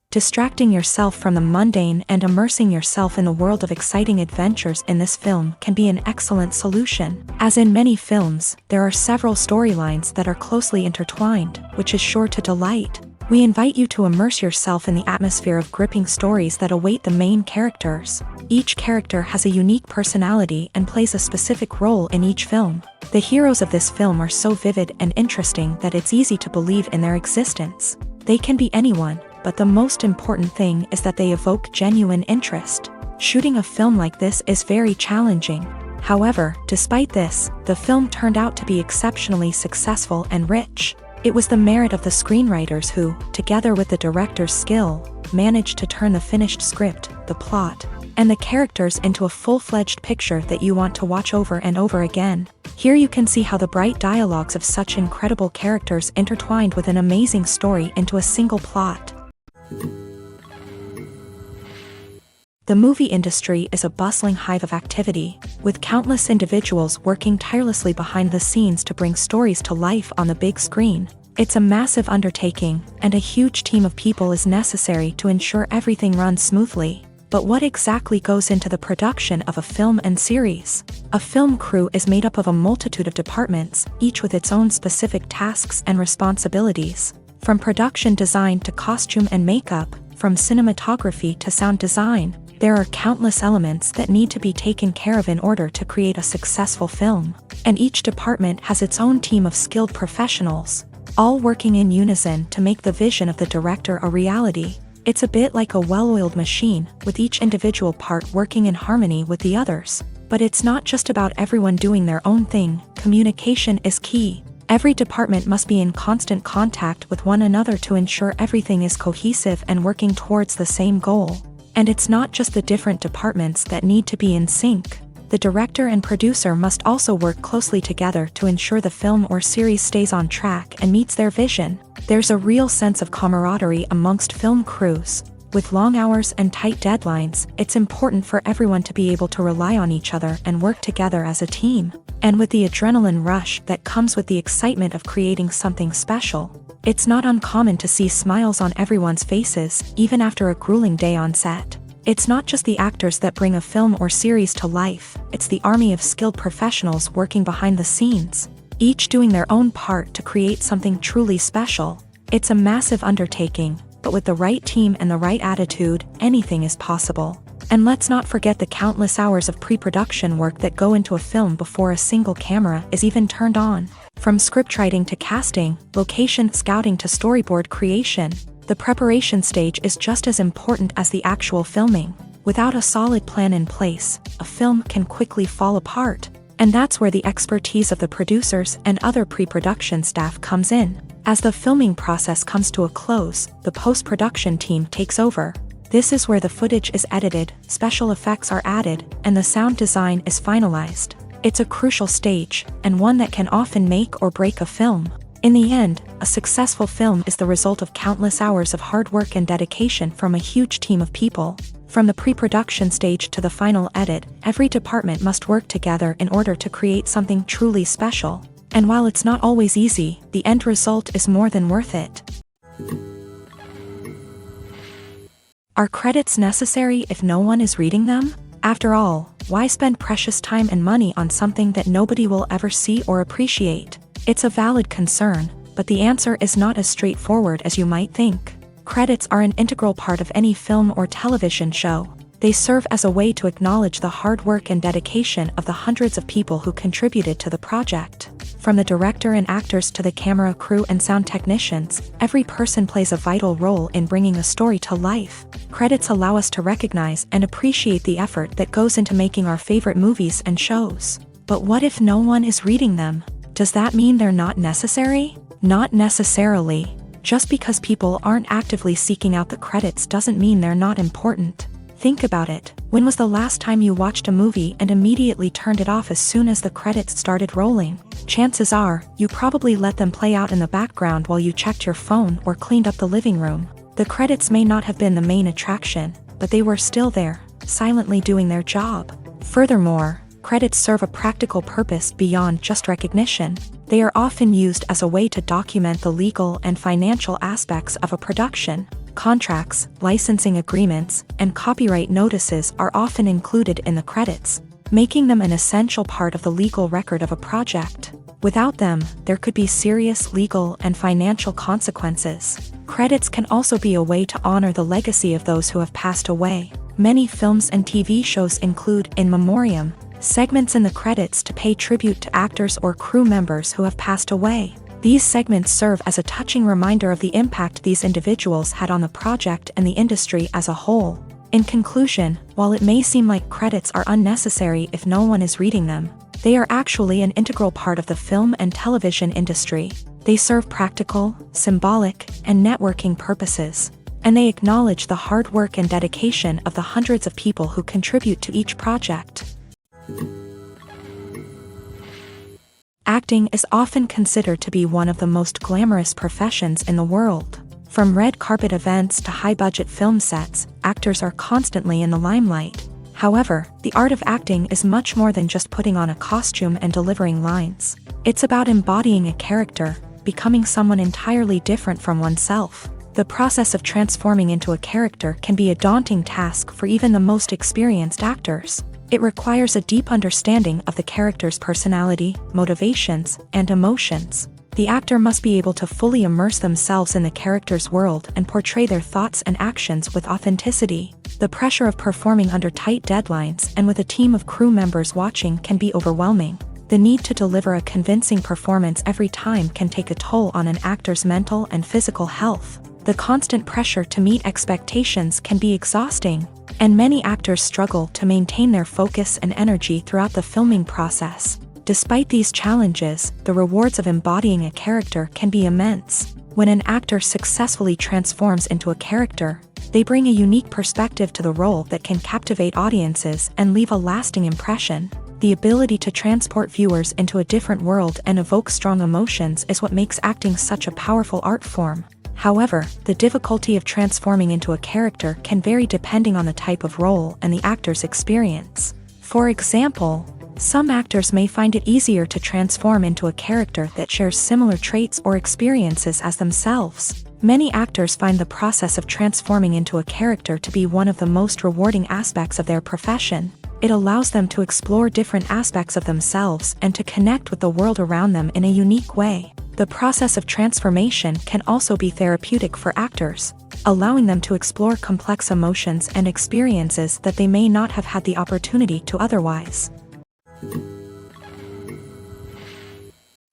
Distracting yourself from the mundane and immersing yourself in the world of exciting adventures in this film can be an excellent solution. As in many films, there are several storylines that are closely intertwined, which is sure to delight. We invite you to immerse yourself in the atmosphere of gripping stories that await the main characters. Each character has a unique personality and plays a specific role in each film. The heroes of this film are so vivid and interesting that it's easy to believe in their existence. They can be anyone, but the most important thing is that they evoke genuine interest. Shooting a film like this is very challenging. However, despite this, the film turned out to be exceptionally successful and rich. It was the merit of the screenwriters who, together with the director's skill, managed to turn the finished script, the plot, and the characters into a full-fledged picture that you want to watch over and over again. Here you can see how the bright dialogues of such incredible characters intertwined with an amazing story into a single plot. The movie industry is a bustling hive of activity, with countless individuals working tirelessly behind the scenes to bring stories to life on the big screen. It's a massive undertaking, and a huge team of people is necessary to ensure everything runs smoothly. But what exactly goes into the production of a film and series? A film crew is made up of a multitude of departments, each with its own specific tasks and responsibilities. From production design to costume and makeup, from cinematography to sound design, there are countless elements that need to be taken care of in order to create a successful film. And each department has its own team of skilled professionals, all working in unison to make the vision of the director a reality. It's a bit like a well-oiled machine, with each individual part working in harmony with the others. But it's not just about everyone doing their own thing. Communication is key. Every department must be in constant contact with one another to ensure everything is cohesive and working towards the same goal. And it's not just the different departments that need to be in sync. The director and producer must also work closely together to ensure the film or series stays on track and meets their vision. There's a real sense of camaraderie amongst film crews. With long hours and tight deadlines, it's important for everyone to be able to rely on each other and work together as a team. And with the adrenaline rush that comes with the excitement of creating something special, it's not uncommon to see smiles on everyone's faces, even after a grueling day on set. It's not just the actors that bring a film or series to life, it's the army of skilled professionals working behind the scenes, each doing their own part to create something truly special. It's a massive undertaking, but with the right team and the right attitude, anything is possible. And let's not forget the countless hours of pre-production work that go into a film before a single camera is even turned on. From scriptwriting to casting, location scouting to storyboard creation, the preparation stage is just as important as the actual filming. Without a solid plan in place, a film can quickly fall apart. And that's where the expertise of the producers and other pre-production staff comes in. As the filming process comes to a close, the post-production team takes over. This is where the footage is edited, special effects are added, and the sound design is finalized. It's a crucial stage, and one that can often make or break a film. In the end, a successful film is the result of countless hours of hard work and dedication from a huge team of people. From the pre-production stage to the final edit, every department must work together in order to create something truly special. And while it's not always easy, the end result is more than worth it. Are credits necessary if no one is reading them? After all, why spend precious time and money on something that nobody will ever see or appreciate? It's a valid concern, but the answer is not as straightforward as you might think. Credits are an integral part of any film or television show. They serve as a way to acknowledge the hard work and dedication of the hundreds of people who contributed to the project. From the director and actors to the camera crew and sound technicians, every person plays a vital role in bringing a story to life. Credits allow us to recognize and appreciate the effort that goes into making our favorite movies and shows. But what if no one is reading them? Does that mean they're not necessary? Not necessarily. Just because people aren't actively seeking out the credits doesn't mean they're not important. Think about it. When was the last time you watched a movie and immediately turned it off as soon as the credits started rolling? Chances are, you probably let them play out in the background while you checked your phone or cleaned up the living room. The credits may not have been the main attraction, but they were still there, silently doing their job. Furthermore, credits serve a practical purpose beyond just recognition. They are often used as a way to document the legal and financial aspects of a production. Contracts, licensing agreements, and copyright notices are often included in the credits, making them an essential part of the legal record of a project. Without them, there could be serious legal and financial consequences. Credits can also be a way to honor the legacy of those who have passed away. Many films and TV shows include in memoriam segments in the credits to pay tribute to actors or crew members who have passed away. These segments serve as a touching reminder of the impact these individuals had on the project and the industry as a whole. In conclusion, while it may seem like credits are unnecessary if no one is reading them, they are actually an integral part of the film and television industry. They serve practical, symbolic, and networking purposes, and they acknowledge the hard work and dedication of the hundreds of people who contribute to each project. Acting is often considered to be one of the most glamorous professions in the world. From red carpet events to high-budget film sets, actors are constantly in the limelight. However, the art of acting is much more than just putting on a costume and delivering lines. It's about embodying a character, becoming someone entirely different from oneself. The process of transforming into a character can be a daunting task for even the most experienced actors. It requires a deep understanding of the character's personality, motivations, and emotions. The actor must be able to fully immerse themselves in the character's world and portray their thoughts and actions with authenticity. The pressure of performing under tight deadlines and with a team of crew members watching can be overwhelming. The need to deliver a convincing performance every time can take a toll on an actor's mental and physical health. The constant pressure to meet expectations can be exhausting, and many actors struggle to maintain their focus and energy throughout the filming process. Despite these challenges, the rewards of embodying a character can be immense. When an actor successfully transforms into a character, they bring a unique perspective to the role that can captivate audiences and leave a lasting impression. The ability to transport viewers into a different world and evoke strong emotions is what makes acting such a powerful art form. However, the difficulty of transforming into a character can vary depending on the type of role and the actor's experience. For example, some actors may find it easier to transform into a character that shares similar traits or experiences as themselves. Many actors find the process of transforming into a character to be one of the most rewarding aspects of their profession. It allows them to explore different aspects of themselves and to connect with the world around them in a unique way. The process of transformation can also be therapeutic for actors, allowing them to explore complex emotions and experiences that they may not have had the opportunity to otherwise.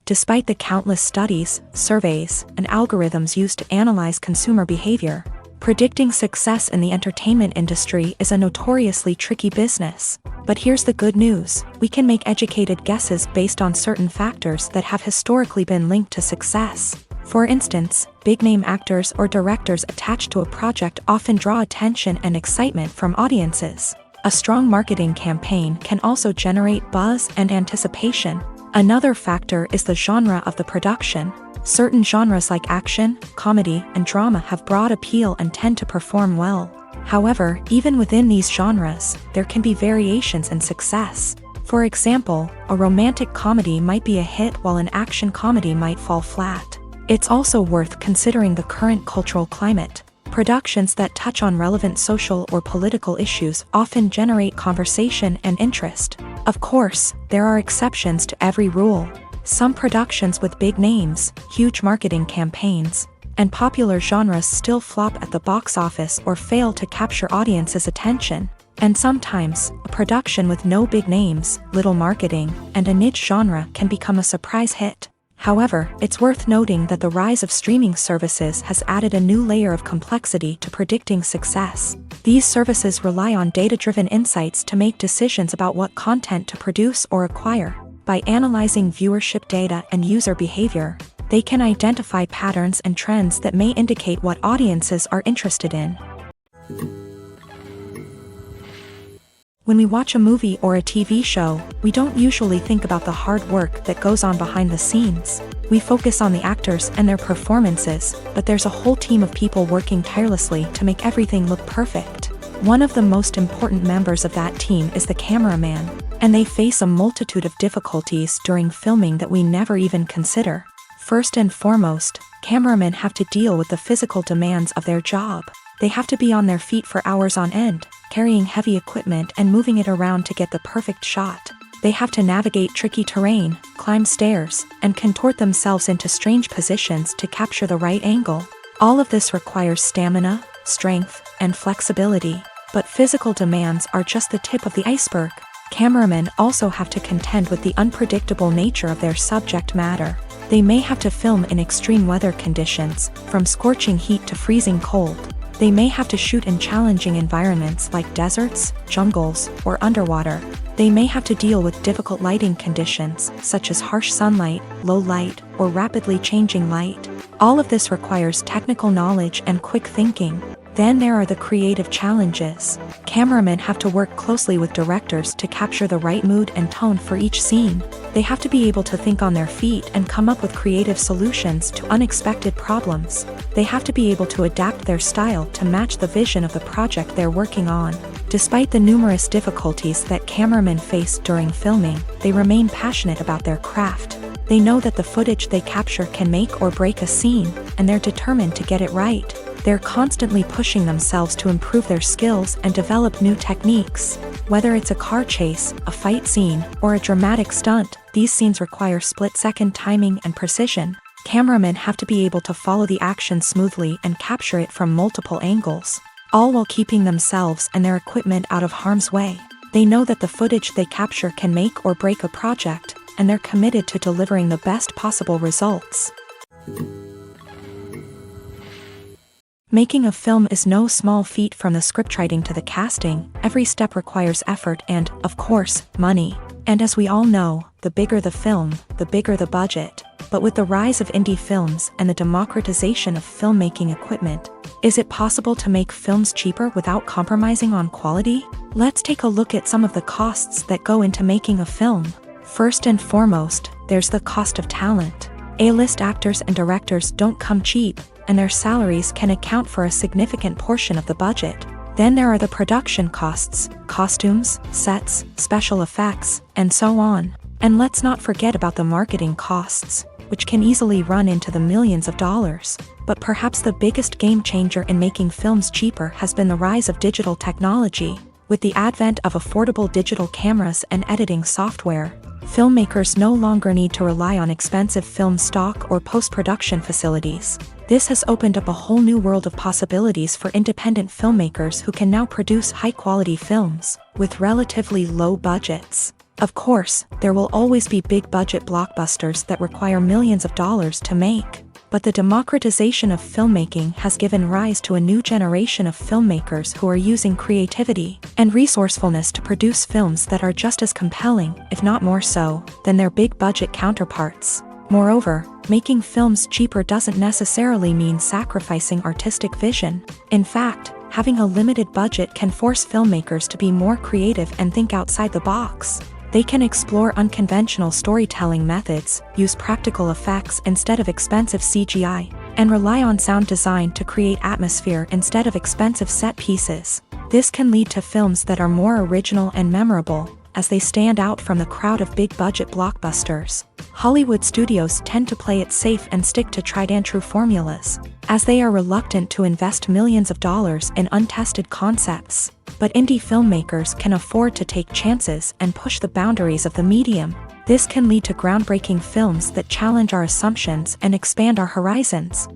Despite the countless studies, surveys, and algorithms used to analyze consumer behavior, predicting success in the entertainment industry is a notoriously tricky business. But here's the good news: we can make educated guesses based on certain factors that have historically been linked to success. For instance, big-name actors or directors attached to a project often draw attention and excitement from audiences. A strong marketing campaign can also generate buzz and anticipation. Another factor is the genre of the production. Certain genres like action, comedy, and drama have broad appeal and tend to perform well. However, even within these genres, there can be variations in success. For example, a romantic comedy might be a hit while an action comedy might fall flat. It's also worth considering the current cultural climate. Productions that touch on relevant social or political issues often generate conversation and interest. Of course, there are exceptions to every rule. Some productions with big names, huge marketing campaigns, and popular genres still flop at the box office or fail to capture audiences' attention. And sometimes, a production with no big names, little marketing, and a niche genre can become a surprise hit. However, it's worth noting that the rise of streaming services has added a new layer of complexity to predicting success. These services rely on data-driven insights to make decisions about what content to produce or acquire. By analyzing viewership data and user behavior, they can identify patterns and trends that may indicate what audiences are interested in. When we watch a movie or a TV show, we don't usually think about the hard work that goes on behind the scenes. We focus on the actors and their performances, but there's a whole team of people working tirelessly to make everything look perfect. One of the most important members of that team is the cameraman, and they face a multitude of difficulties during filming that we never even consider. First and foremost, cameramen have to deal with the physical demands of their job. They have to be on their feet for hours on end, carrying heavy equipment and moving it around to get the perfect shot. They have to navigate tricky terrain, climb stairs, and contort themselves into strange positions to capture the right angle. All of this requires stamina, strength, and flexibility. But physical demands are just the tip of the iceberg. Cameramen also have to contend with the unpredictable nature of their subject matter. They may have to film in extreme weather conditions, from scorching heat to freezing cold. They may have to shoot in challenging environments like deserts, jungles, or underwater. They may have to deal with difficult lighting conditions, such as harsh sunlight, low light, or rapidly changing light. All of this requires technical knowledge and quick thinking. Then there are the creative challenges. Cameramen have to work closely with directors to capture the right mood and tone for each scene. They have to be able to think on their feet and come up with creative solutions to unexpected problems. They have to be able to adapt their style to match the vision of the project they're working on. Despite the numerous difficulties that cameramen face during filming, they remain passionate about their craft. They know that the footage they capture can make or break a scene, and they're determined to get it right. They're constantly pushing themselves to improve their skills and develop new techniques. Whether it's a car chase, a fight scene, or a dramatic stunt, these scenes require split-second timing and precision. Cameramen have to be able to follow the action smoothly and capture it from multiple angles, all while keeping themselves and their equipment out of harm's way. They know that the footage they capture can make or break a project, and they're committed to delivering the best possible results. Making a film is no small feat. From the scriptwriting to the casting, every step requires effort and, of course, money. And as we all know, the bigger the film, the bigger the budget. But with the rise of indie films and the democratization of filmmaking equipment, is it possible to make films cheaper without compromising on quality? Let's take a look at some of the costs that go into making a film. First and foremost, there's the cost of talent. A-list actors and directors don't come cheap, and their salaries can account for a significant portion of the budget. Then there are the production costs, costumes, sets, special effects, and so on. And let's not forget about the marketing costs, which can easily run into the millions of dollars. But perhaps the biggest game changer in making films cheaper has been the rise of digital technology. With the advent of affordable digital cameras and editing software, filmmakers no longer need to rely on expensive film stock or post-production facilities. This has opened up a whole new world of possibilities for independent filmmakers who can now produce high-quality films with relatively low budgets. Of course, there will always be big-budget blockbusters that require millions of dollars to make. But the democratization of filmmaking has given rise to a new generation of filmmakers who are using creativity and resourcefulness to produce films that are just as compelling, if not more so, than their big-budget counterparts. Moreover, making films cheaper doesn't necessarily mean sacrificing artistic vision. In fact, having a limited budget can force filmmakers to be more creative and think outside the box. They can explore unconventional storytelling methods, use practical effects instead of expensive CGI, and rely on sound design to create atmosphere instead of expensive set pieces. This can lead to films that are more original and memorable, as they stand out from the crowd of big-budget blockbusters. Hollywood studios tend to play it safe and stick to tried-and-true formulas, as they are reluctant to invest millions of dollars in untested concepts. But indie filmmakers can afford to take chances and push the boundaries of the medium. This can lead to groundbreaking films that challenge our assumptions and expand our horizons.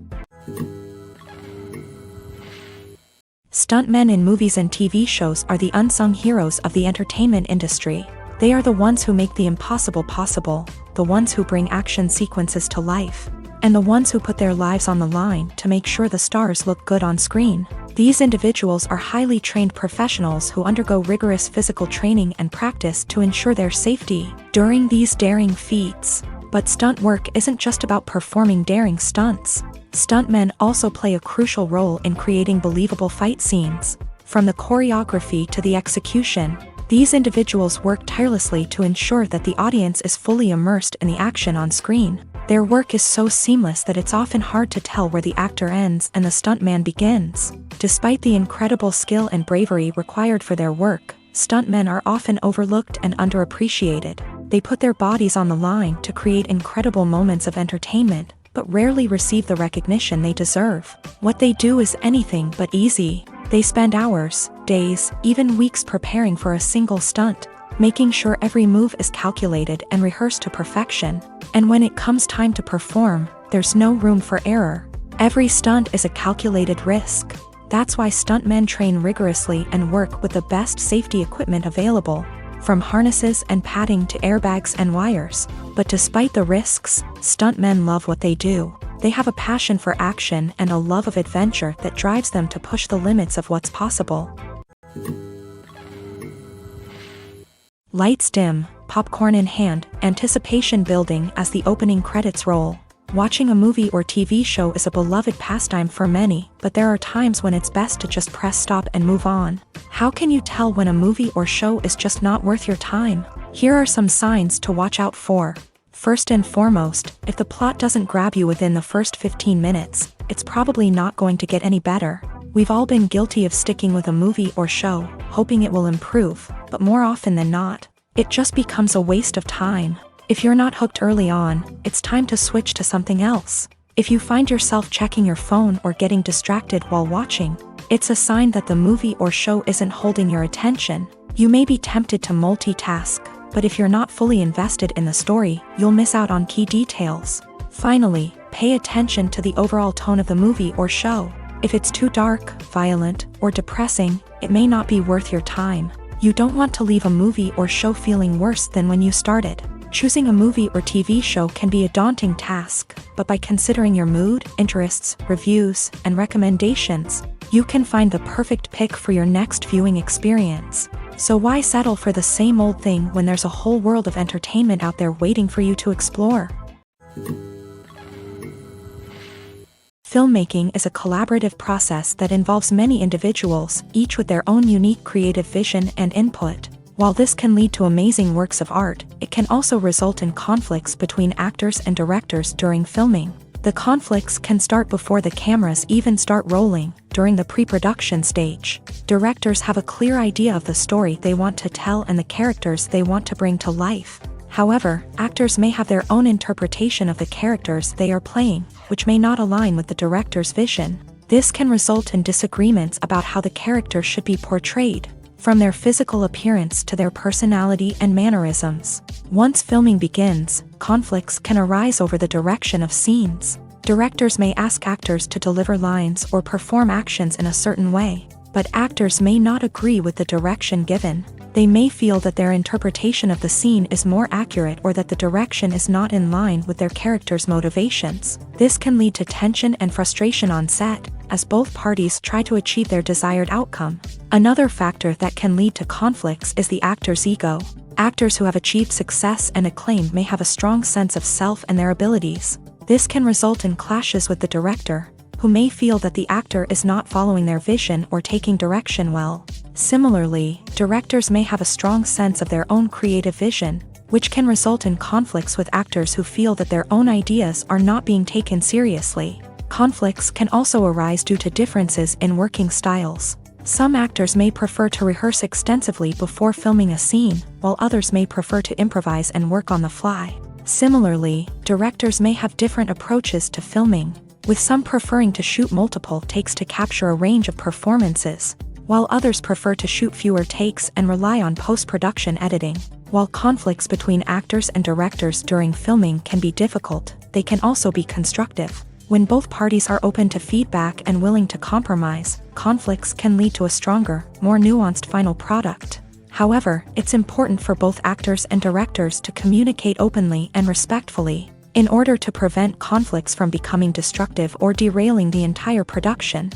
Stuntmen in movies and TV shows are the unsung heroes of the entertainment industry. They are the ones who make the impossible possible, the ones who bring action sequences to life, and the ones who put their lives on the line to make sure the stars look good on screen. These individuals are highly trained professionals who undergo rigorous physical training and practice to ensure their safety during these daring feats. But stunt work isn't just about performing daring stunts. Stuntmen also play a crucial role in creating believable fight scenes. From the choreography to the execution, these individuals work tirelessly to ensure that the audience is fully immersed in the action on screen. Their work is so seamless that it's often hard to tell where the actor ends and the stuntman begins. Despite the incredible skill and bravery required for their work, stuntmen are often overlooked and underappreciated. They put their bodies on the line to create incredible moments of entertainment, but rarely receive the recognition they deserve. What they do is anything but easy. They spend hours, days, even weeks preparing for a single stunt, making sure every move is calculated and rehearsed to perfection. And when it comes time to perform, there's no room for error. Every stunt is a calculated risk. That's why stuntmen train rigorously and work with the best safety equipment available, from harnesses and padding to airbags and wires. But despite the risks, stuntmen love what they do. They have a passion for action and a love of adventure that drives them to push the limits of what's possible. Lights dim, popcorn in hand, anticipation building as the opening credits roll. Watching a movie or TV show is a beloved pastime for many, but there are times when it's best to just press stop and move on. How can you tell when a movie or show is just not worth your time? Here are some signs to watch out for. First and foremost, if the plot doesn't grab you within the first 15 minutes, it's probably not going to get any better. We've all been guilty of sticking with a movie or show, hoping it will improve, but more often than not, it just becomes a waste of time. If you're not hooked early on, it's time to switch to something else. If you find yourself checking your phone or getting distracted while watching, it's a sign that the movie or show isn't holding your attention. You may be tempted to multitask, but if you're not fully invested in the story, you'll miss out on key details. Finally, pay attention to the overall tone of the movie or show. If it's too dark, violent, or depressing, it may not be worth your time. You don't want to leave a movie or show feeling worse than when you started. Choosing a movie or TV show can be a daunting task, but by considering your mood, interests, reviews, and recommendations, you can find the perfect pick for your next viewing experience. So why settle for the same old thing when there's a whole world of entertainment out there waiting for you to explore? Filmmaking is a collaborative process that involves many individuals, each with their own unique creative vision and input. While this can lead to amazing works of art, it can also result in conflicts between actors and directors during filming. The conflicts can start before the cameras even start rolling, during the pre-production stage. Directors have a clear idea of the story they want to tell and the characters they want to bring to life. However, actors may have their own interpretation of the characters they are playing, which may not align with the director's vision. This can result in disagreements about how the character should be portrayed, from their physical appearance to their personality and mannerisms. Once filming begins, conflicts can arise over the direction of scenes. Directors may ask actors to deliver lines or perform actions in a certain way, but actors may not agree with the direction given. They may feel that their interpretation of the scene is more accurate or that the direction is not in line with their character's motivations. This can lead to tension and frustration on set, as both parties try to achieve their desired outcome. Another factor that can lead to conflicts is the actor's ego. Actors who have achieved success and acclaim may have a strong sense of self and their abilities. This can result in clashes with the director, who may feel that the actor is not following their vision or taking direction well. Similarly, directors may have a strong sense of their own creative vision, which can result in conflicts with actors who feel that their own ideas are not being taken seriously. Conflicts can also arise due to differences in working styles. Some actors may prefer to rehearse extensively before filming a scene, while others may prefer to improvise and work on the fly. Similarly, directors may have different approaches to filming, with some preferring to shoot multiple takes to capture a range of performances, while others prefer to shoot fewer takes and rely on post-production editing. While conflicts between actors and directors during filming can be difficult, they can also be constructive. When both parties are open to feedback and willing to compromise, conflicts can lead to a stronger, more nuanced final product. However, it's important for both actors and directors to communicate openly and respectfully, in order to prevent conflicts from becoming destructive or derailing the entire production.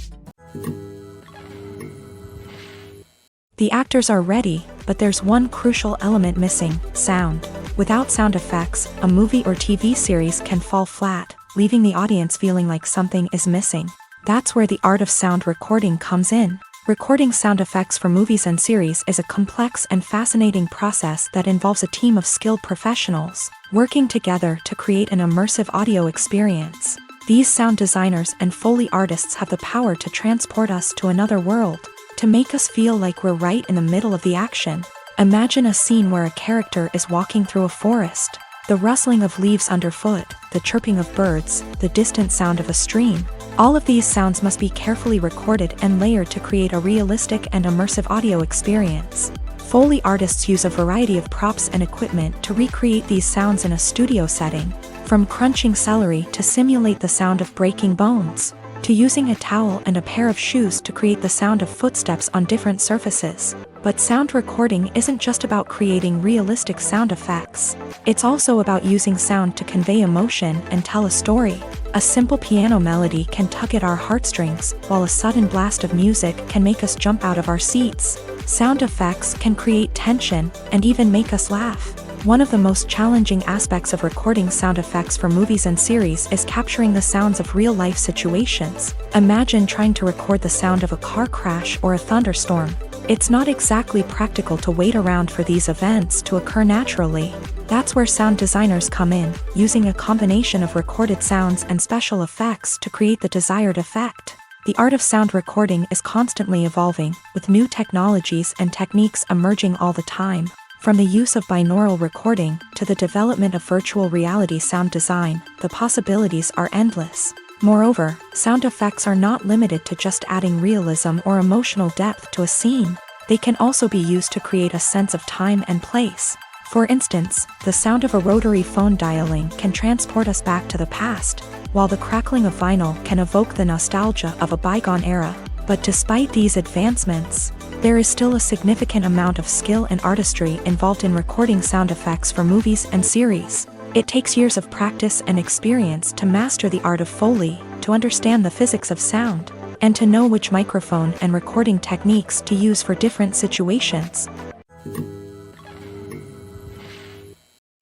The actors are ready, but there's one crucial element missing: sound. Without sound effects, a movie or TV series can fall flat, leaving the audience feeling like something is missing. That's where the art of sound recording comes in. Recording sound effects for movies and series is a complex and fascinating process that involves a team of skilled professionals working together to create an immersive audio experience. These sound designers and Foley artists have the power to transport us to another world, to make us feel like we're right in the middle of the action. Imagine a scene where a character is walking through a forest. The rustling of leaves underfoot, the chirping of birds, the distant sound of a stream. All of these sounds must be carefully recorded and layered to create a realistic and immersive audio experience. Foley artists use a variety of props and equipment to recreate these sounds in a studio setting, from crunching celery to simulate the sound of breaking bones, to using a towel and a pair of shoes to create the sound of footsteps on different surfaces. But sound recording isn't just about creating realistic sound effects. It's also about using sound to convey emotion and tell a story. A simple piano melody can tug at our heartstrings, while a sudden blast of music can make us jump out of our seats. Sound effects can create tension and even make us laugh. One of the most challenging aspects of recording sound effects for movies and series is capturing the sounds of real-life situations. Imagine trying to record the sound of a car crash or a thunderstorm. It's not exactly practical to wait around for these events to occur naturally. That's where sound designers come in, using a combination of recorded sounds and special effects to create the desired effect. The art of sound recording is constantly evolving, with new technologies and techniques emerging all the time. From the use of binaural recording to the development of virtual reality sound design, the possibilities are endless. Moreover, sound effects are not limited to just adding realism or emotional depth to a scene. They can also be used to create a sense of time and place. For instance, the sound of a rotary phone dialing can transport us back to the past, while the crackling of vinyl can evoke the nostalgia of a bygone era. But despite these advancements, there is still a significant amount of skill and artistry involved in recording sound effects for movies and series. It takes years of practice and experience to master the art of Foley, to understand the physics of sound, and to know which microphone and recording techniques to use for different situations.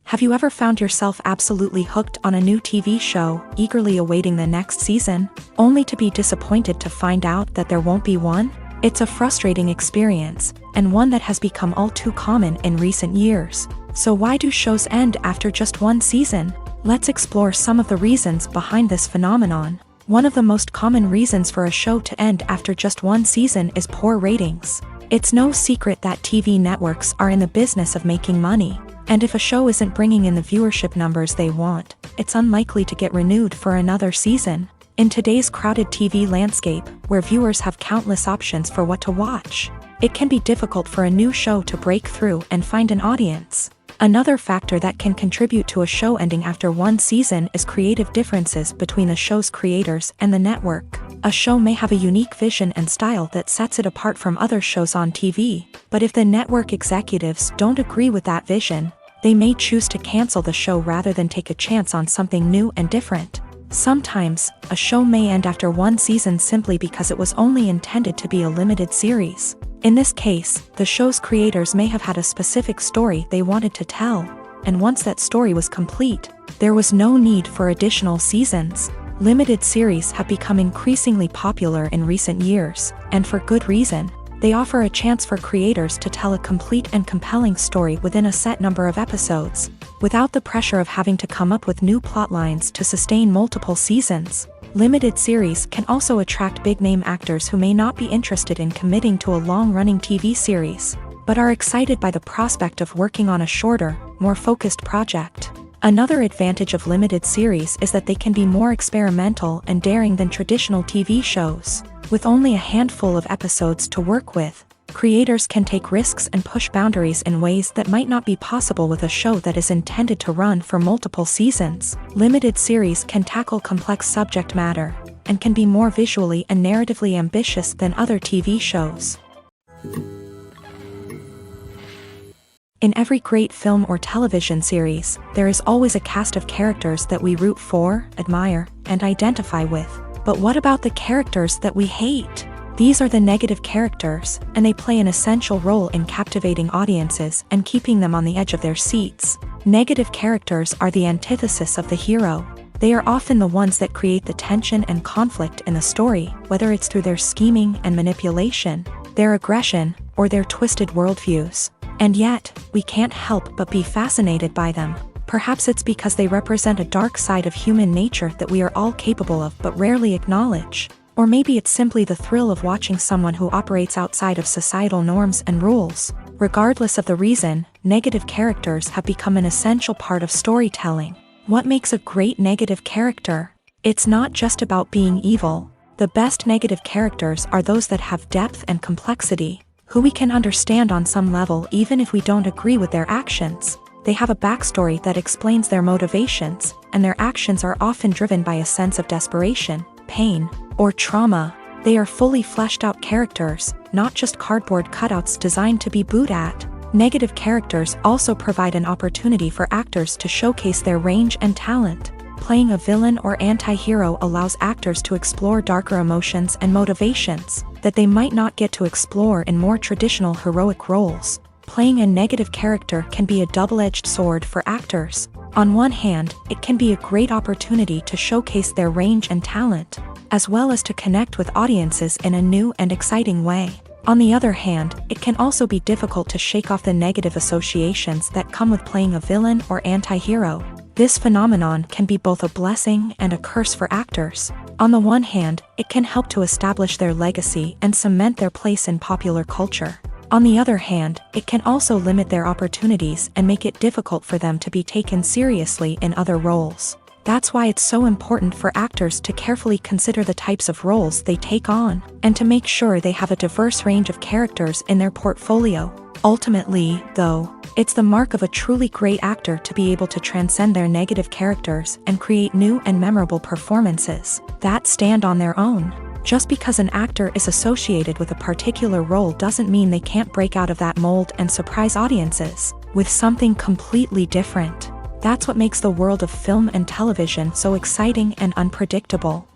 Have you ever found yourself absolutely hooked on a new TV show, eagerly awaiting the next season, only to be disappointed to find out that there won't be one? It's a frustrating experience, and one that has become all too common in recent years. So why do shows end after just one season? Let's explore some of the reasons behind this phenomenon. One of the most common reasons for a show to end after just one season is poor ratings. It's no secret that TV networks are in the business of making money, and if a show isn't bringing in the viewership numbers they want, it's unlikely to get renewed for another season. In today's crowded TV landscape, where viewers have countless options for what to watch, it can be difficult for a new show to break through and find an audience. Another factor that can contribute to a show ending after one season is creative differences between the show's creators and the network. A show may have a unique vision and style that sets it apart from other shows on TV, but if the network executives don't agree with that vision, they may choose to cancel the show rather than take a chance on something new and different. Sometimes, a show may end after one season simply because it was only intended to be a limited series. In this case, the show's creators may have had a specific story they wanted to tell, and once that story was complete, there was no need for additional seasons. Limited series have become increasingly popular in recent years, and for good reason. They offer a chance for creators to tell a complete and compelling story within a set number of episodes, without the pressure of having to come up with new plotlines to sustain multiple seasons. Limited series can also attract big-name actors who may not be interested in committing to a long-running TV series, but are excited by the prospect of working on a shorter, more focused project. Another advantage of limited series is that they can be more experimental and daring than traditional TV shows. With only a handful of episodes to work with, Creators can take risks and push boundaries in ways that might not be possible with a show that is intended to run for multiple seasons. Limited series can tackle complex subject matter and can be more visually and narratively ambitious than other TV shows. In every great film or television series, there is always a cast of characters that we root for, admire, and identify with. But what about the characters that we hate? These are the negative characters, and they play an essential role in captivating audiences and keeping them on the edge of their seats. Negative characters are the antithesis of the hero. They are often the ones that create the tension and conflict in the story, whether it's through their scheming and manipulation, their aggression, or their twisted worldviews. And yet, we can't help but be fascinated by them. Perhaps it's because they represent a dark side of human nature that we are all capable of but rarely acknowledge. Or maybe it's simply the thrill of watching someone who operates outside of societal norms and rules. Regardless of the reason, negative characters have become an essential part of storytelling. What makes a great negative character? It's not just about being evil. The best negative characters are those that have depth and complexity, who we can understand on some level even if we don't agree with their actions. They have a backstory that explains their motivations, and their actions are often driven by a sense of desperation, pain, or trauma. They are fully fleshed out characters, not just cardboard cutouts designed to be booed at. Negative characters also provide an opportunity for actors to showcase their range and talent. Playing a villain or anti-hero allows actors to explore darker emotions and motivations that they might not get to explore in more traditional heroic roles. Playing a negative character can be a double-edged sword for actors. On one hand, it can be a great opportunity to showcase their range and talent, as well as to connect with audiences in a new and exciting way. On the other hand, it can also be difficult to shake off the negative associations that come with playing a villain or anti-hero. This phenomenon can be both a blessing and a curse for actors. On the one hand, it can help to establish their legacy and cement their place in popular culture. On the other hand, it can also limit their opportunities and make it difficult for them to be taken seriously in other roles. That's why it's so important for actors to carefully consider the types of roles they take on, and to make sure they have a diverse range of characters in their portfolio. Ultimately, though, it's the mark of a truly great actor to be able to transcend their negative characters and create new and memorable performances that stand on their own. Just because an actor is associated with a particular role doesn't mean they can't break out of that mold and surprise audiences with something completely different. That's what makes the world of film and television so exciting and unpredictable.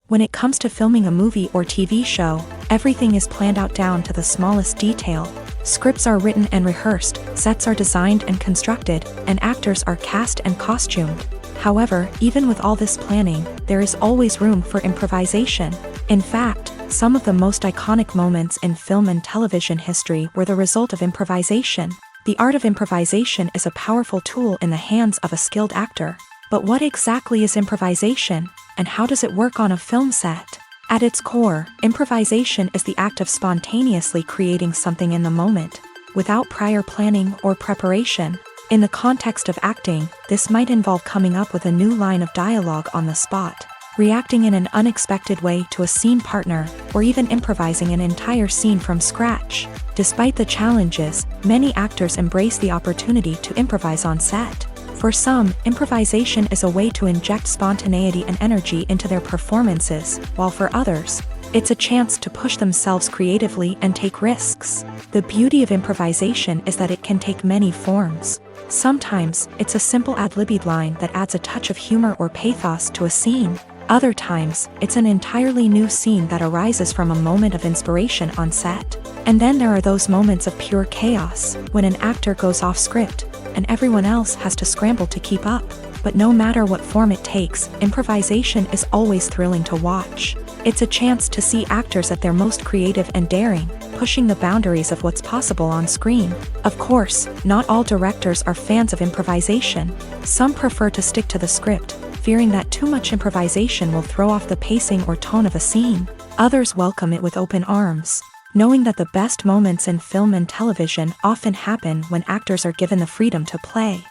When it comes to filming a movie or TV show, everything is planned out down to the smallest detail. Scripts are written and rehearsed, sets are designed and constructed, and actors are cast and costumed. However, even with all this planning, there is always room for improvisation. In fact, some of the most iconic moments in film and television history were the result of improvisation. The art of improvisation is a powerful tool in the hands of a skilled actor. But what exactly is improvisation, and how does it work on a film set? At its core, improvisation is the act of spontaneously creating something in the moment, without prior planning or preparation. In the context of acting, this might involve coming up with a new line of dialogue on the spot, reacting in an unexpected way to a scene partner, or even improvising an entire scene from scratch. Despite the challenges, many actors embrace the opportunity to improvise on set. For some, improvisation is a way to inject spontaneity and energy into their performances, while for others, it's a chance to push themselves creatively and take risks. The beauty of improvisation is that it can take many forms. Sometimes, it's a simple ad-libbed line that adds a touch of humor or pathos to a scene. Other times, it's an entirely new scene that arises from a moment of inspiration on set. And then there are those moments of pure chaos, when an actor goes off script, and everyone else has to scramble to keep up. But no matter what form it takes, improvisation is always thrilling to watch. It's a chance to see actors at their most creative and daring, pushing the boundaries of what's possible on screen. Of course, not all directors are fans of improvisation. Some prefer to stick to the script, fearing that too much improvisation will throw off the pacing or tone of a scene. Others welcome it with open arms, knowing that the best moments in film and television often happen when actors are given the freedom to play.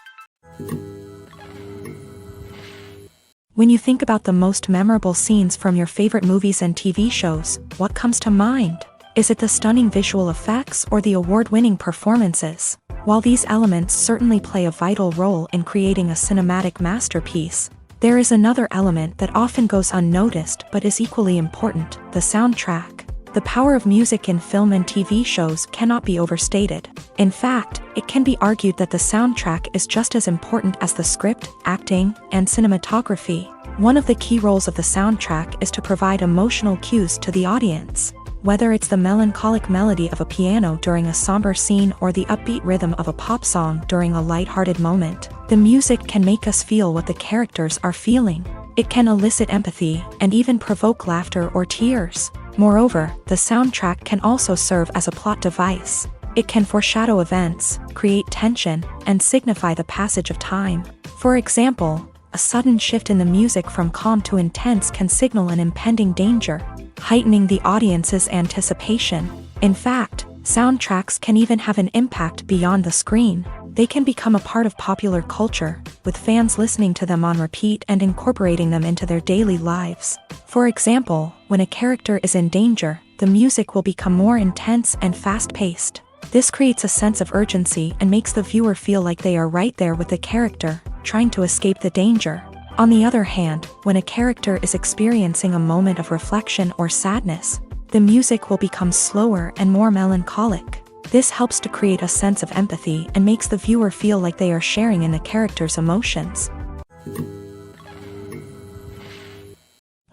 When you think about the most memorable scenes from your favorite movies and TV shows, what comes to mind? Is it the stunning visual effects or the award-winning performances? While these elements certainly play a vital role in creating a cinematic masterpiece, there is another element that often goes unnoticed but is equally important: the soundtrack. The power of music in film and TV shows cannot be overstated. In fact, it can be argued that the soundtrack is just as important as the script, acting, and cinematography. One of the key roles of the soundtrack is to provide emotional cues to the audience. Whether it's the melancholic melody of a piano during a somber scene or the upbeat rhythm of a pop song during a lighthearted moment, the music can make us feel what the characters are feeling. It can elicit empathy and even provoke laughter or tears. Moreover, the soundtrack can also serve as a plot device. It can foreshadow events, create tension, and signify the passage of time. For example, a sudden shift in the music from calm to intense can signal an impending danger, heightening the audience's anticipation. In fact, soundtracks can even have an impact beyond the screen. They can become a part of popular culture, with fans listening to them on repeat and incorporating them into their daily lives. For example, when a character is in danger, the music will become more intense and fast-paced. This creates a sense of urgency and makes the viewer feel like they are right there with the character, trying to escape the danger. On the other hand, when a character is experiencing a moment of reflection or sadness, the music will become slower and more melancholic. This helps to create a sense of empathy and makes the viewer feel like they are sharing in the character's emotions.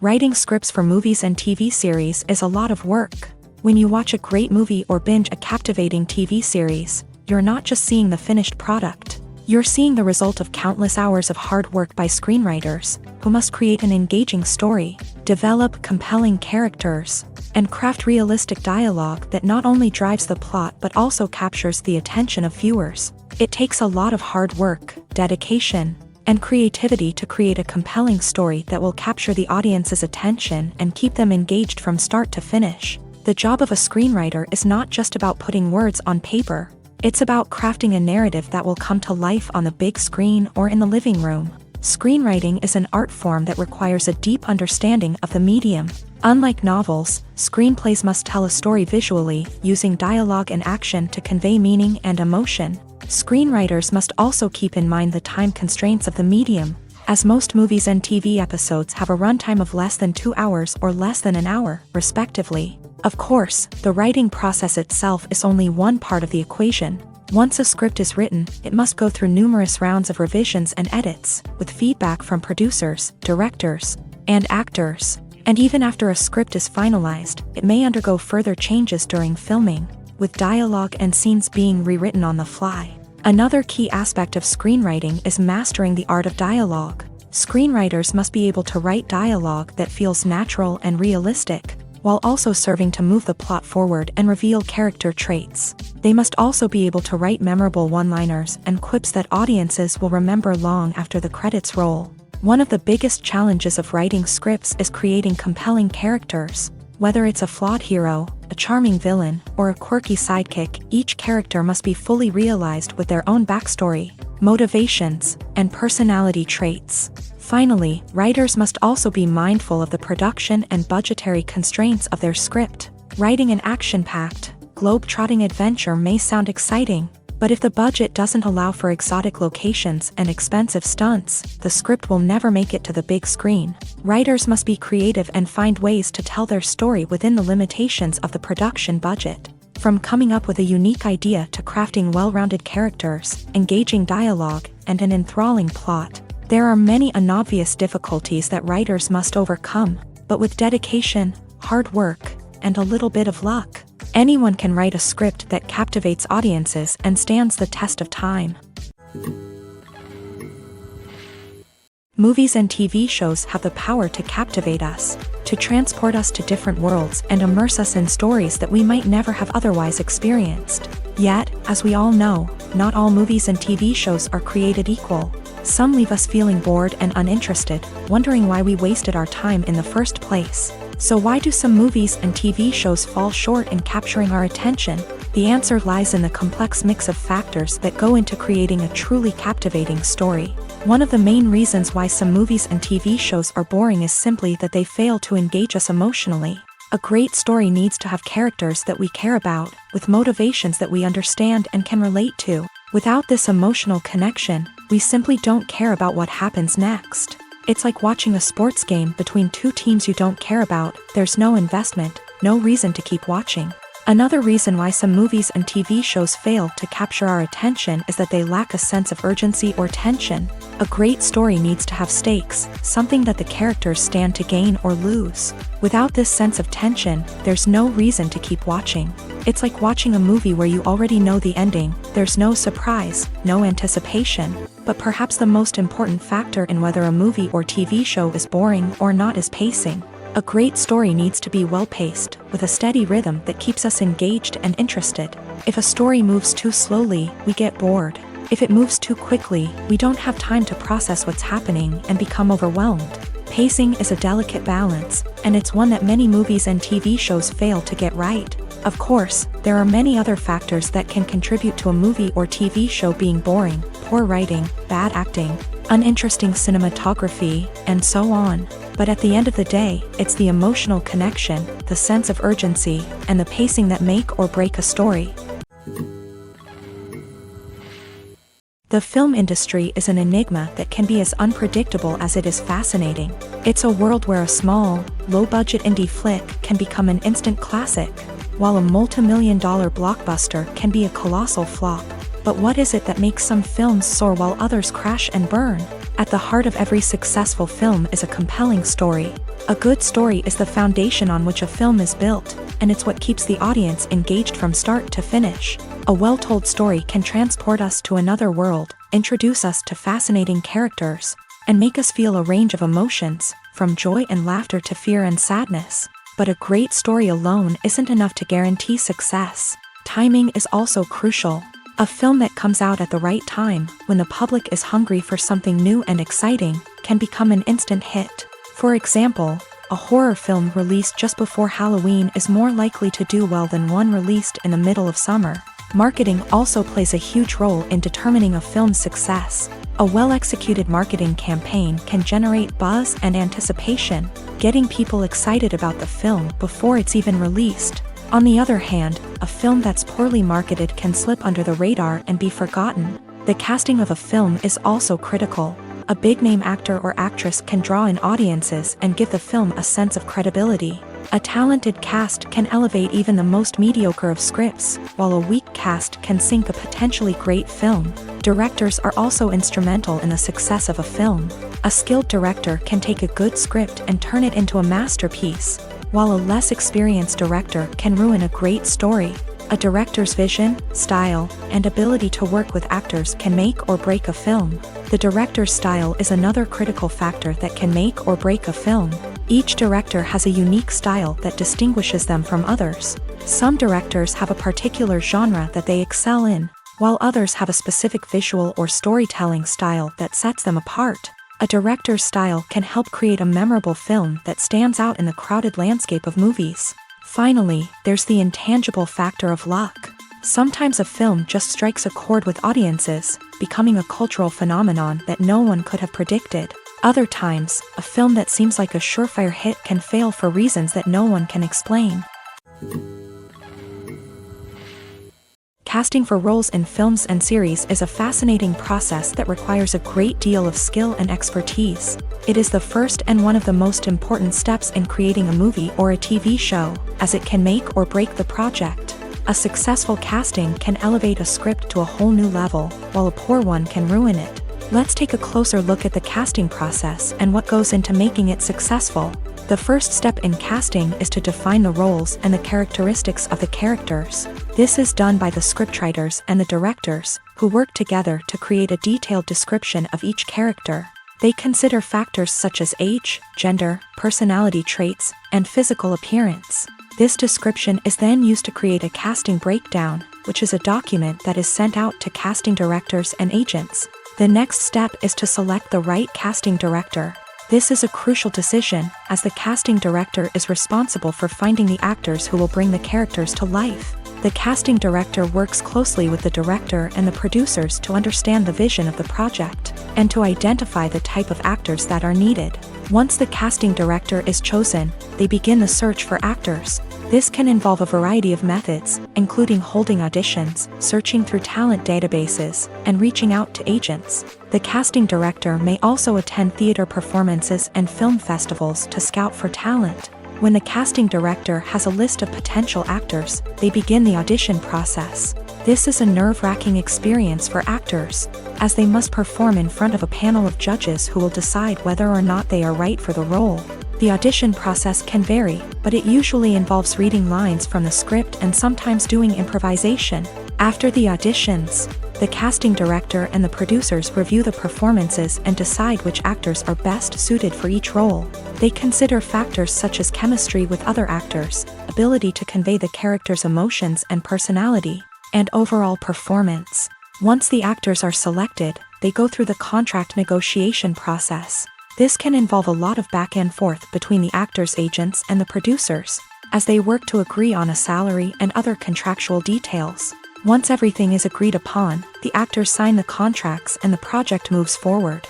Writing scripts for movies and TV series is a lot of work. When you watch a great movie or binge a captivating TV series, you're not just seeing the finished product. You're seeing the result of countless hours of hard work by screenwriters, who must create an engaging story, develop compelling characters, and craft realistic dialogue that not only drives the plot but also captures the attention of viewers. It takes a lot of hard work, dedication, and creativity to create a compelling story that will capture the audience's attention and keep them engaged from start to finish. The job of a screenwriter is not just about putting words on paper. It's about crafting a narrative that will come to life on the big screen or in the living room. Screenwriting is an art form that requires a deep understanding of the medium. Unlike novels, screenplays must tell a story visually, using dialogue and action to convey meaning and emotion. Screenwriters must also keep in mind the time constraints of the medium, as most movies and TV episodes have a runtime of less than 2 hours or less than an hour, respectively. Of course, the writing process itself is only one part of the equation. Once a script is written, it must go through numerous rounds of revisions and edits, with feedback from producers, directors, and actors. And even after a script is finalized, it may undergo further changes during filming, with dialogue and scenes being rewritten on the fly. Another key aspect of screenwriting is mastering the art of dialogue. Screenwriters must be able to write dialogue that feels natural and realistic, while also serving to move the plot forward and reveal character traits. They must also be able to write memorable one-liners and quips that audiences will remember long after the credits roll. One of the biggest challenges of writing scripts is creating compelling characters. Whether it's a flawed hero, a charming villain, or a quirky sidekick, each character must be fully realized with their own backstory, motivations, and personality traits. Finally, writers must also be mindful of the production and budgetary constraints of their script. Writing an action-packed, globe-trotting adventure may sound exciting, but if the budget doesn't allow for exotic locations and expensive stunts, the script will never make it to the big screen. Writers must be creative and find ways to tell their story within the limitations of the production budget. From coming up with a unique idea to crafting well-rounded characters, engaging dialogue, and an enthralling plot, there are many unobvious difficulties that writers must overcome, but with dedication, hard work, and a little bit of luck, anyone can write a script that captivates audiences and stands the test of time. Movies and TV shows have the power to captivate us, to transport us to different worlds and immerse us in stories that we might never have otherwise experienced. Yet, as we all know, not all movies and TV shows are created equal. Some leave us feeling bored and uninterested, wondering why we wasted our time in the first place. So why do some movies and TV shows fall short in capturing our attention? The answer lies in the complex mix of factors that go into creating a truly captivating story. One of the main reasons why some movies and TV shows are boring is simply that they fail to engage us emotionally. A great story needs to have characters that we care about, with motivations that we understand and can relate to. Without this emotional connection, we simply don't care about what happens next. It's like watching a sports game between two teams you don't care about. There's no investment, no reason to keep watching. Another reason why some movies and TV shows fail to capture our attention is that they lack a sense of urgency or tension. A great story needs to have stakes, something that the characters stand to gain or lose. Without this sense of tension, there's no reason to keep watching. It's like watching a movie where you already know the ending. There's no surprise, no anticipation. But perhaps the most important factor in whether a movie or TV show is boring or not is pacing. A great story needs to be well-paced, with a steady rhythm that keeps us engaged and interested. If a story moves too slowly, we get bored. If it moves too quickly, we don't have time to process what's happening and become overwhelmed. Pacing is a delicate balance, and it's one that many movies and TV shows fail to get right. Of course, there are many other factors that can contribute to a movie or TV show being boring: poor writing, bad acting, uninteresting cinematography, and so on. But at the end of the day, it's the emotional connection, the sense of urgency, and the pacing that make or break a story. The film industry is an enigma that can be as unpredictable as it is fascinating. It's a world where a small, low-budget indie flick can become an instant classic, while a multi-million-dollar blockbuster can be a colossal flop. But what is it that makes some films soar while others crash and burn? At the heart of every successful film is a compelling story. A good story is the foundation on which a film is built, and it's what keeps the audience engaged from start to finish. A well-told story can transport us to another world, introduce us to fascinating characters, and make us feel a range of emotions, from joy and laughter to fear and sadness. But a great story alone isn't enough to guarantee success. Timing is also crucial. A film that comes out at the right time, when the public is hungry for something new and exciting, can become an instant hit. For example, a horror film released just before Halloween is more likely to do well than one released in the middle of summer. Marketing also plays a huge role in determining a film's success. A well-executed marketing campaign can generate buzz and anticipation, getting people excited about the film before it's even released. On the other hand, a film that's poorly marketed can slip under the radar and be forgotten. The casting of a film is also critical. A big-name actor or actress can draw in audiences and give the film a sense of credibility. A talented cast can elevate even the most mediocre of scripts, while a weak cast can sink a potentially great film. Directors are also instrumental in the success of a film. A skilled director can take a good script and turn it into a masterpiece, while a less experienced director can ruin a great story. A director's vision, style, and ability to work with actors can make or break a film. The director's style is another critical factor that can make or break a film. Each director has a unique style that distinguishes them from others. Some directors have a particular genre that they excel in, while others have a specific visual or storytelling style that sets them apart. A director's style can help create a memorable film that stands out in the crowded landscape of movies. Finally, there's the intangible factor of luck. Sometimes a film just strikes a chord with audiences, becoming a cultural phenomenon that no one could have predicted. Other times, a film that seems like a surefire hit can fail for reasons that no one can explain. Casting for roles in films and series is a fascinating process that requires a great deal of skill and expertise. It is the first and one of the most important steps in creating a movie or a TV show, as it can make or break the project. A successful casting can elevate a script to a whole new level, while a poor one can ruin it. Let's take a closer look at the casting process and what goes into making it successful. The first step in casting is to define the roles and the characteristics of the characters. This is done by the scriptwriters and the directors, who work together to create a detailed description of each character. They consider factors such as age, gender, personality traits, and physical appearance. This description is then used to create a casting breakdown, which is a document that is sent out to casting directors and agents. The next step is to select the right casting director. This is a crucial decision, as the casting director is responsible for finding the actors who will bring the characters to life. The casting director works closely with the director and the producers to understand the vision of the project, and to identify the type of actors that are needed. Once the casting director is chosen, they begin the search for actors. This can involve a variety of methods, including holding auditions, searching through talent databases, and reaching out to agents. The casting director may also attend theater performances and film festivals to scout for talent. When the casting director has a list of potential actors, they begin the audition process. This is a nerve-wracking experience for actors, as they must perform in front of a panel of judges who will decide whether or not they are right for the role. The audition process can vary, but it usually involves reading lines from the script and sometimes doing improvisation. After the auditions, the casting director and the producers review the performances and decide which actors are best suited for each role. They consider factors such as chemistry with other actors, ability to convey the character's emotions and personality, and overall performance. Once the actors are selected, they go through the contract negotiation process. This can involve a lot of back and forth between the actors' agents and the producers, as they work to agree on a salary and other contractual details. Once everything is agreed upon, the actors sign the contracts and the project moves forward.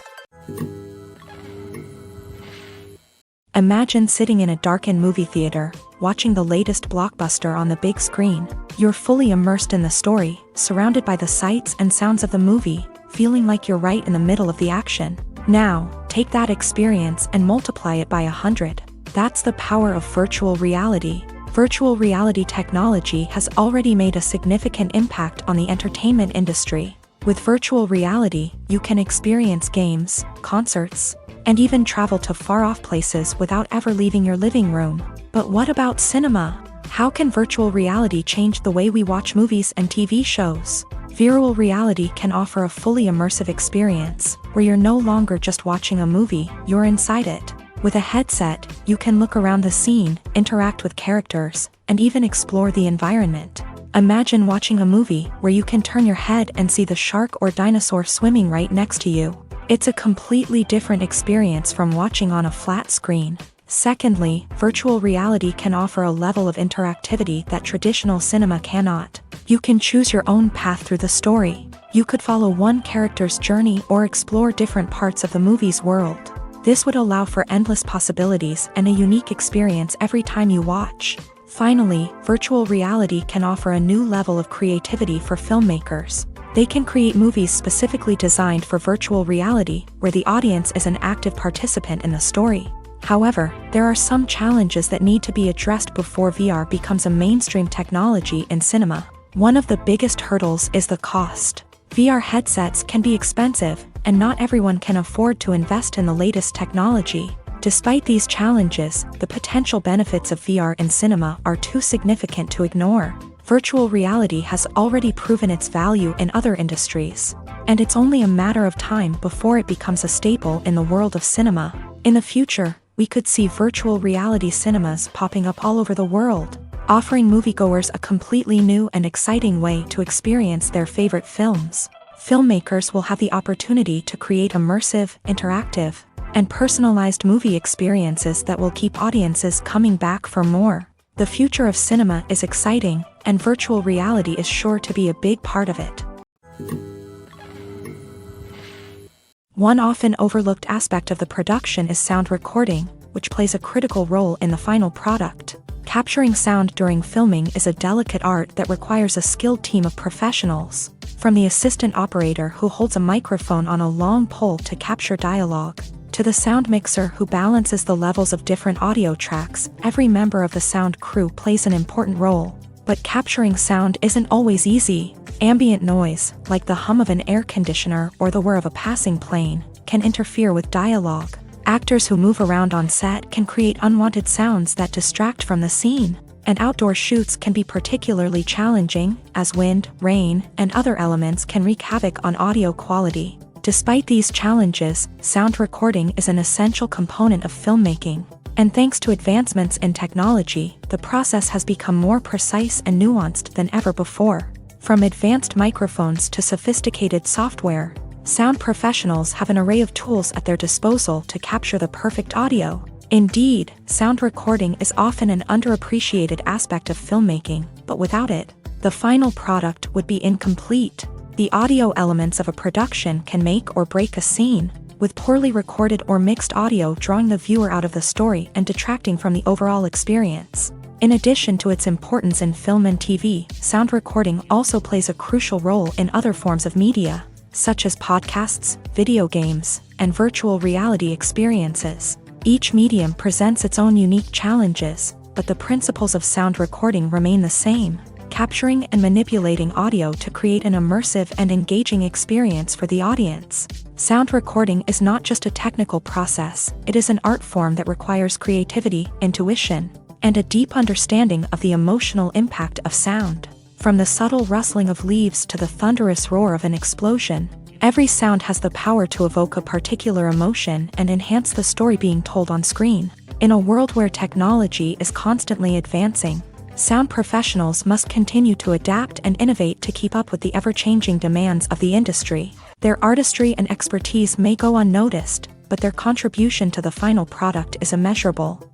Imagine sitting in a darkened movie theater, watching the latest blockbuster on the big screen. You're fully immersed in the story, surrounded by the sights and sounds of the movie, feeling like you're right in the middle of the action. Now, take that experience and multiply it by 100. That's the power of virtual reality. Virtual reality technology has already made a significant impact on the entertainment industry. With virtual reality, you can experience games, concerts, and even travel to far-off places without ever leaving your living room. But what about cinema? How can virtual reality change the way we watch movies and TV shows? Virtual reality can offer a fully immersive experience, where you're no longer just watching a movie, you're inside it. With a headset, you can look around the scene, interact with characters, and even explore the environment. Imagine watching a movie where you can turn your head and see the shark or dinosaur swimming right next to you. It's a completely different experience from watching on a flat screen. Secondly, virtual reality can offer a level of interactivity that traditional cinema cannot. You can choose your own path through the story. You could follow one character's journey or explore different parts of the movie's world. This would allow for endless possibilities and a unique experience every time you watch. Finally, virtual reality can offer a new level of creativity for filmmakers. They can create movies specifically designed for virtual reality, where the audience is an active participant in the story. However, there are some challenges that need to be addressed before VR becomes a mainstream technology in cinema. One of the biggest hurdles is the cost. VR headsets can be expensive, and not everyone can afford to invest in the latest technology. Despite these challenges, the potential benefits of VR in cinema are too significant to ignore. Virtual reality has already proven its value in other industries, and it's only a matter of time before it becomes a staple in the world of cinema. In the future, we could see virtual reality cinemas popping up all over the world, offering moviegoers a completely new and exciting way to experience their favorite films. Filmmakers will have the opportunity to create immersive, interactive, and personalized movie experiences that will keep audiences coming back for more. The future of cinema is exciting, and virtual reality is sure to be a big part of it. One often overlooked aspect of the production is sound recording, which plays a critical role in the final product. Capturing sound during filming is a delicate art that requires a skilled team of professionals. From the assistant operator who holds a microphone on a long pole to capture dialogue, to the sound mixer who balances the levels of different audio tracks, every member of the sound crew plays an important role. But capturing sound isn't always easy. Ambient noise, like the hum of an air conditioner or the whir of a passing plane, can interfere with dialogue. Actors who move around on set can create unwanted sounds that distract from the scene. And outdoor shoots can be particularly challenging, as wind, rain, and other elements can wreak havoc on audio quality. Despite these challenges, sound recording is an essential component of filmmaking. And thanks to advancements in technology, the process has become more precise and nuanced than ever before. From advanced microphones to sophisticated software, sound professionals have an array of tools at their disposal to capture the perfect audio. Indeed, sound recording is often an underappreciated aspect of filmmaking, but without it, the final product would be incomplete. The audio elements of a production can make or break a scene, with poorly recorded or mixed audio drawing the viewer out of the story and detracting from the overall experience. In addition to its importance in film and TV, sound recording also plays a crucial role in other forms of media, such as podcasts, video games, and virtual reality experiences. Each medium presents its own unique challenges, but the principles of sound recording remain the same, capturing and manipulating audio to create an immersive and engaging experience for the audience. Sound recording is not just a technical process, it is an art form that requires creativity, intuition, and a deep understanding of the emotional impact of sound. From the subtle rustling of leaves to the thunderous roar of an explosion, every sound has the power to evoke a particular emotion and enhance the story being told on screen. In a world where technology is constantly advancing, sound professionals must continue to adapt and innovate to keep up with the ever-changing demands of the industry. Their artistry and expertise may go unnoticed, but their contribution to the final product is immeasurable.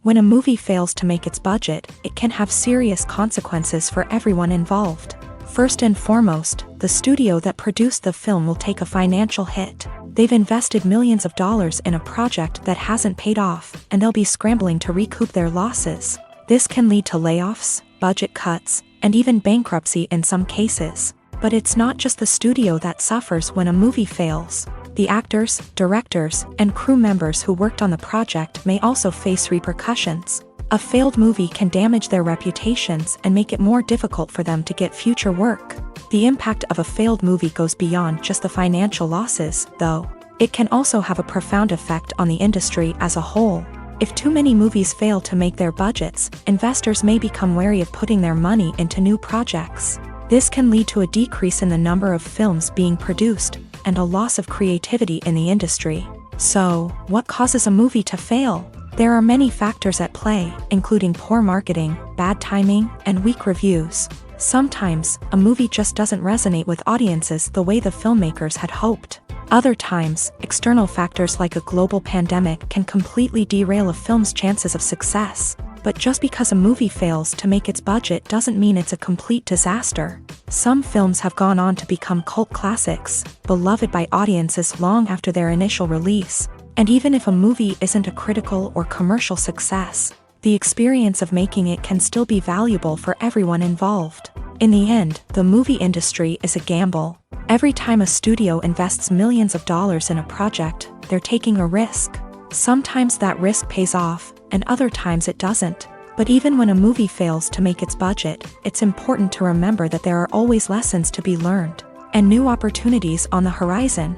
When a movie fails to make its budget, it can have serious consequences for everyone involved. First and foremost, the studio that produced the film will take a financial hit. They've invested millions of dollars in a project that hasn't paid off, and they'll be scrambling to recoup their losses. This can lead to layoffs, budget cuts, and even bankruptcy in some cases. But it's not just the studio that suffers when a movie fails. The actors, directors, and crew members who worked on the project may also face repercussions. A failed movie can damage their reputations and make it more difficult for them to get future work. The impact of a failed movie goes beyond just the financial losses, though. It can also have a profound effect on the industry as a whole. If too many movies fail to make their budgets, investors may become wary of putting their money into new projects. This can lead to a decrease in the number of films being produced, and a loss of creativity in the industry. So, what causes a movie to fail? There are many factors at play, including poor marketing, bad timing, and weak reviews. Sometimes, a movie just doesn't resonate with audiences the way the filmmakers had hoped. Other times, external factors like a global pandemic can completely derail a film's chances of success. But just because a movie fails to make its budget doesn't mean it's a complete disaster. Some films have gone on to become cult classics, beloved by audiences long after their initial release. And even if a movie isn't a critical or commercial success, the experience of making it can still be valuable for everyone involved. In the end, the movie industry is a gamble. Every time a studio invests millions of dollars in a project, they're taking a risk. Sometimes that risk pays off, and other times it doesn't. But even when a movie fails to make its budget, it's important to remember that there are always lessons to be learned, and new opportunities on the horizon.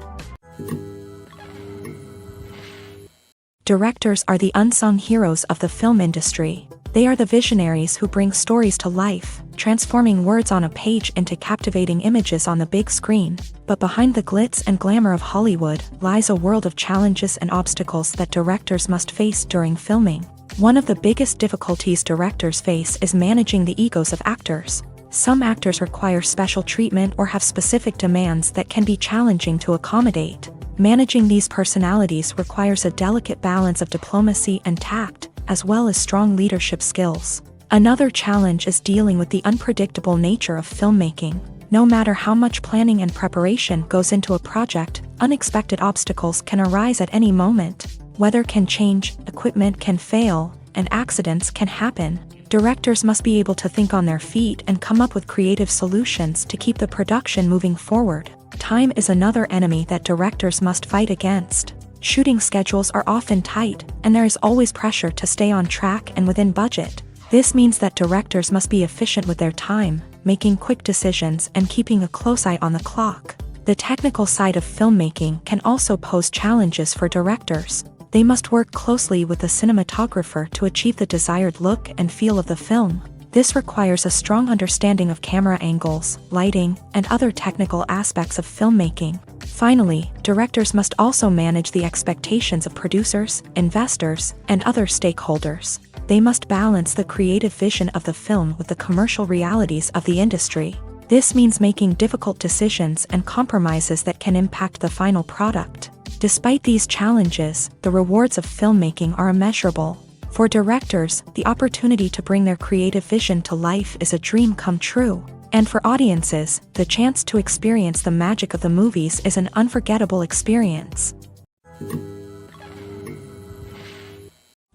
Directors are the unsung heroes of the film industry. They are the visionaries who bring stories to life, transforming words on a page into captivating images on the big screen. But behind the glitz and glamour of Hollywood lies a world of challenges and obstacles that directors must face during filming. One of the biggest difficulties directors face is managing the egos of actors. Some actors require special treatment or have specific demands that can be challenging to accommodate. Managing these personalities requires a delicate balance of diplomacy and tact, as well as strong leadership skills. Another challenge is dealing with the unpredictable nature of filmmaking. No matter how much planning and preparation goes into a project, unexpected obstacles can arise at any moment. Weather can change, equipment can fail, and accidents can happen. Directors must be able to think on their feet and come up with creative solutions to keep the production moving forward. Time is another enemy that directors must fight against. Shooting schedules are often tight, and there is always pressure to stay on track and within budget. This means that directors must be efficient with their time, making quick decisions and keeping a close eye on the clock. The technical side of filmmaking can also pose challenges for directors. They must work closely with the cinematographer to achieve the desired look and feel of the film. This requires a strong understanding of camera angles, lighting, and other technical aspects of filmmaking. Finally, directors must also manage the expectations of producers, investors, and other stakeholders. They must balance the creative vision of the film with the commercial realities of the industry. This means making difficult decisions and compromises that can impact the final product. Despite these challenges, the rewards of filmmaking are immeasurable. For directors, the opportunity to bring their creative vision to life is a dream come true. And for audiences, the chance to experience the magic of the movies is an unforgettable experience.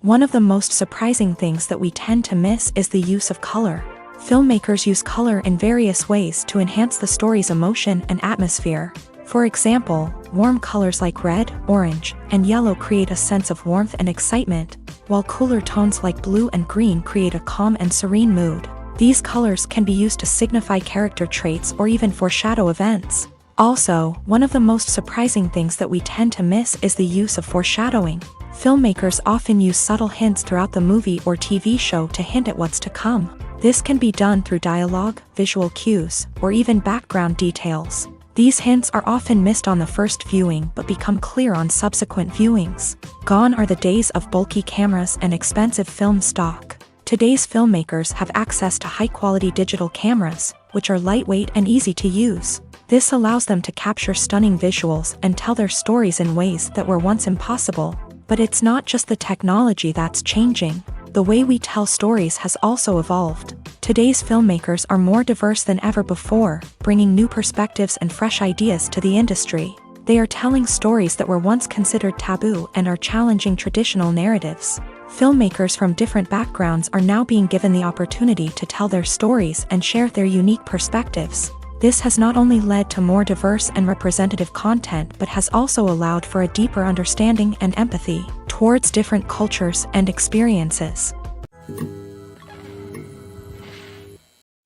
One of the most surprising things that we tend to miss is the use of color. Filmmakers use color in various ways to enhance the story's emotion and atmosphere. For example, warm colors like red, orange, and yellow create a sense of warmth and excitement, while cooler tones like blue and green create a calm and serene mood. These colors can be used to signify character traits or even foreshadow events. Also, one of the most surprising things that we tend to miss is the use of foreshadowing. Filmmakers often use subtle hints throughout the movie or TV show to hint at what's to come. This can be done through dialogue, visual cues, or even background details. These hints are often missed on the first viewing but become clear on subsequent viewings. Gone are the days of bulky cameras and expensive film stock. Today's filmmakers have access to high-quality digital cameras, which are lightweight and easy to use. This allows them to capture stunning visuals and tell their stories in ways that were once impossible. But it's not just the technology that's changing. The way we tell stories has also evolved. Today's filmmakers are more diverse than ever before, bringing new perspectives and fresh ideas to the industry. They are telling stories that were once considered taboo and are challenging traditional narratives. Filmmakers from different backgrounds are now being given the opportunity to tell their stories and share their unique perspectives. This has not only led to more diverse and representative content but has also allowed for a deeper understanding and empathy towards different cultures and experiences.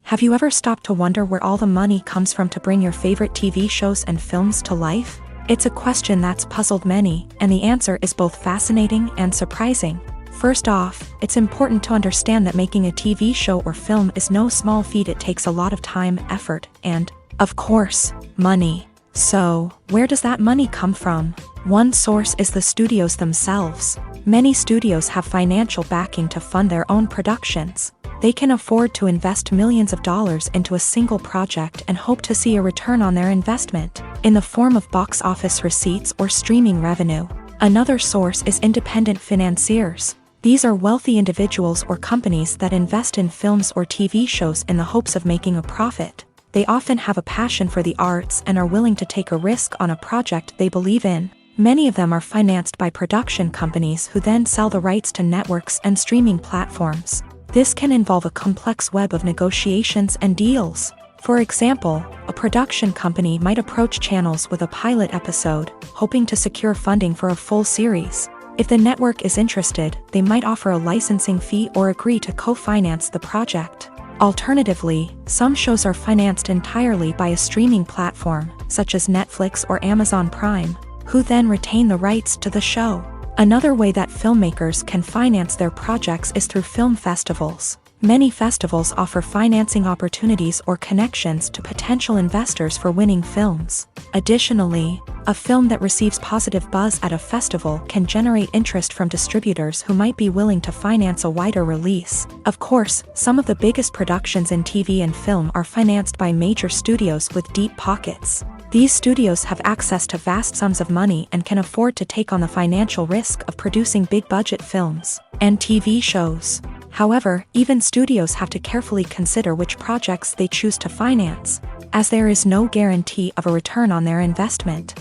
Have you ever stopped to wonder where all the money comes from to bring your favorite TV shows and films to life? It's a question that's puzzled many, and the answer is both fascinating and surprising. First off, it's important to understand that making a TV show or film is no small feat. It takes a lot of time, effort, and, of course, money. So, where does that money come from? One source is the studios themselves. Many studios have financial backing to fund their own productions. They can afford to invest millions of dollars into a single project and hope to see a return on their investment, in the form of box office receipts or streaming revenue. Another source is independent financiers. These are wealthy individuals or companies that invest in films or TV shows in the hopes of making a profit. They often have a passion for the arts and are willing to take a risk on a project they believe in. Many of them are financed by production companies who then sell the rights to networks and streaming platforms. This can involve a complex web of negotiations and deals. For example, a production company might approach channels with a pilot episode, hoping to secure funding for a full series. If the network is interested, they might offer a licensing fee or agree to co-finance the project. Alternatively, some shows are financed entirely by a streaming platform, such as Netflix or Amazon Prime, who then retain the rights to the show. Another way that filmmakers can finance their projects is through film festivals. Many festivals offer financing opportunities or connections to potential investors for winning films. Additionally, a film that receives positive buzz at a festival can generate interest from distributors who might be willing to finance a wider release. Of course, some of the biggest productions in TV and film are financed by major studios with deep pockets. These studios have access to vast sums of money and can afford to take on the financial risk of producing big-budget films and TV shows. However, even studios have to carefully consider which projects they choose to finance, as there is no guarantee of a return on their investment.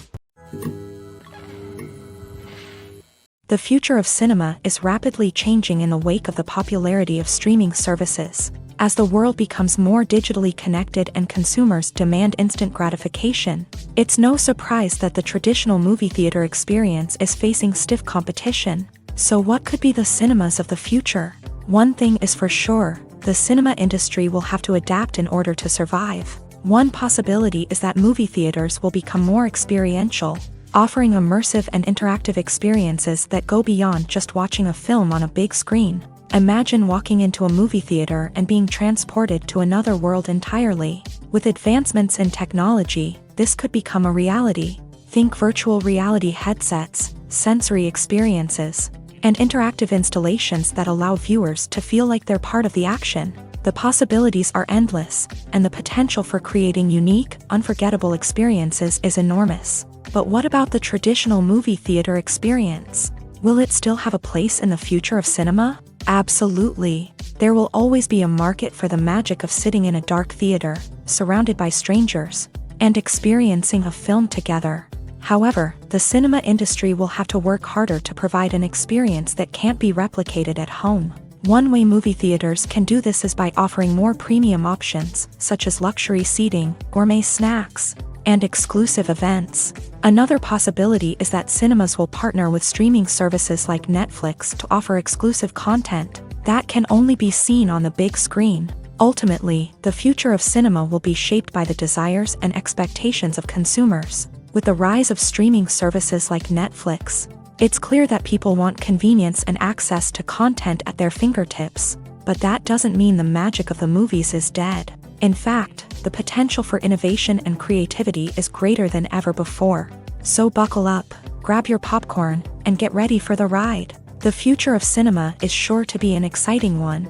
The future of cinema is rapidly changing in the wake of the popularity of streaming services. As the world becomes more digitally connected and consumers demand instant gratification, it's no surprise that the traditional movie theater experience is facing stiff competition. So what could be the cinemas of the future? One thing is for sure, the cinema industry will have to adapt in order to survive. One possibility is that movie theaters will become more experiential, offering immersive and interactive experiences that go beyond just watching a film on a big screen. Imagine walking into a movie theater and being transported to another world entirely. With advancements in technology, this could become a reality. Think virtual reality headsets, sensory experiences, and interactive installations that allow viewers to feel like they're part of the action. The possibilities are endless, and the potential for creating unique, unforgettable experiences is enormous. But what about the traditional movie theater experience? Will it still have a place in the future of cinema? Absolutely. There will always be a market for the magic of sitting in a dark theater, surrounded by strangers, and experiencing a film together. However, the cinema industry will have to work harder to provide an experience that can't be replicated at home. One way movie theaters can do this is by offering more premium options, such as luxury seating, gourmet snacks, and exclusive events. Another possibility is that cinemas will partner with streaming services like Netflix to offer exclusive content that can only be seen on the big screen. Ultimately, the future of cinema will be shaped by the desires and expectations of consumers. With the rise of streaming services like Netflix, it's clear that people want convenience and access to content at their fingertips. But that doesn't mean the magic of the movies is dead. In fact, the potential for innovation and creativity is greater than ever before. So buckle up, grab your popcorn, and get ready for the ride. The future of cinema is sure to be an exciting one.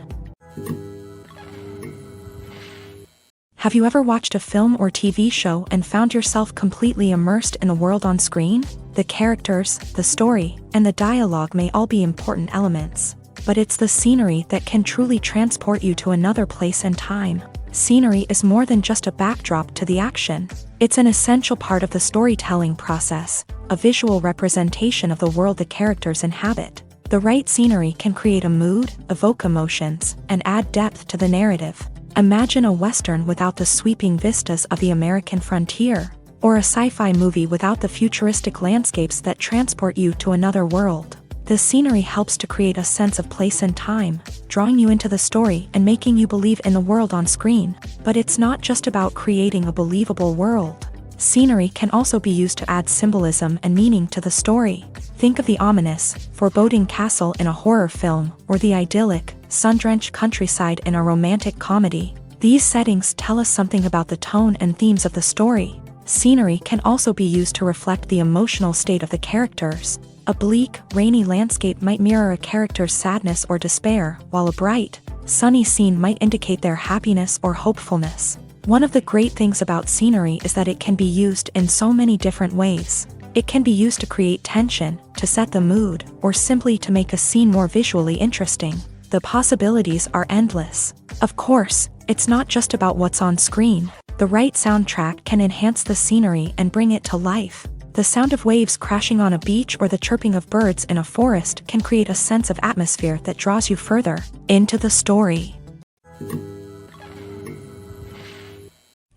Have you ever watched a film or TV show and found yourself completely immersed in the world on screen? The characters, the story, and the dialogue may all be important elements, but it's the scenery that can truly transport you to another place and time. Scenery is more than just a backdrop to the action. It's an essential part of the storytelling process, a visual representation of the world the characters inhabit. The right scenery can create a mood, evoke emotions, and add depth to the narrative. Imagine a Western without the sweeping vistas of the American frontier, or a sci-fi movie without the futuristic landscapes that transport you to another world. The scenery helps to create a sense of place and time, drawing you into the story and making you believe in the world on screen. But it's not just about creating a believable world. Scenery can also be used to add symbolism and meaning to the story. Think of the ominous, foreboding castle in a horror film, or the idyllic, sun-drenched countryside in a romantic comedy. These settings tell us something about the tone and themes of the story. Scenery can also be used to reflect the emotional state of the characters. A bleak, rainy landscape might mirror a character's sadness or despair, while a bright, sunny scene might indicate their happiness or hopefulness. One of the great things about scenery is that it can be used in so many different ways. It can be used to create tension, to set the mood, or simply to make a scene more visually interesting. The possibilities are endless. Of course, it's not just about what's on screen. The right soundtrack can enhance the scenery and bring it to life. The sound of waves crashing on a beach or the chirping of birds in a forest can create a sense of atmosphere that draws you further into the story.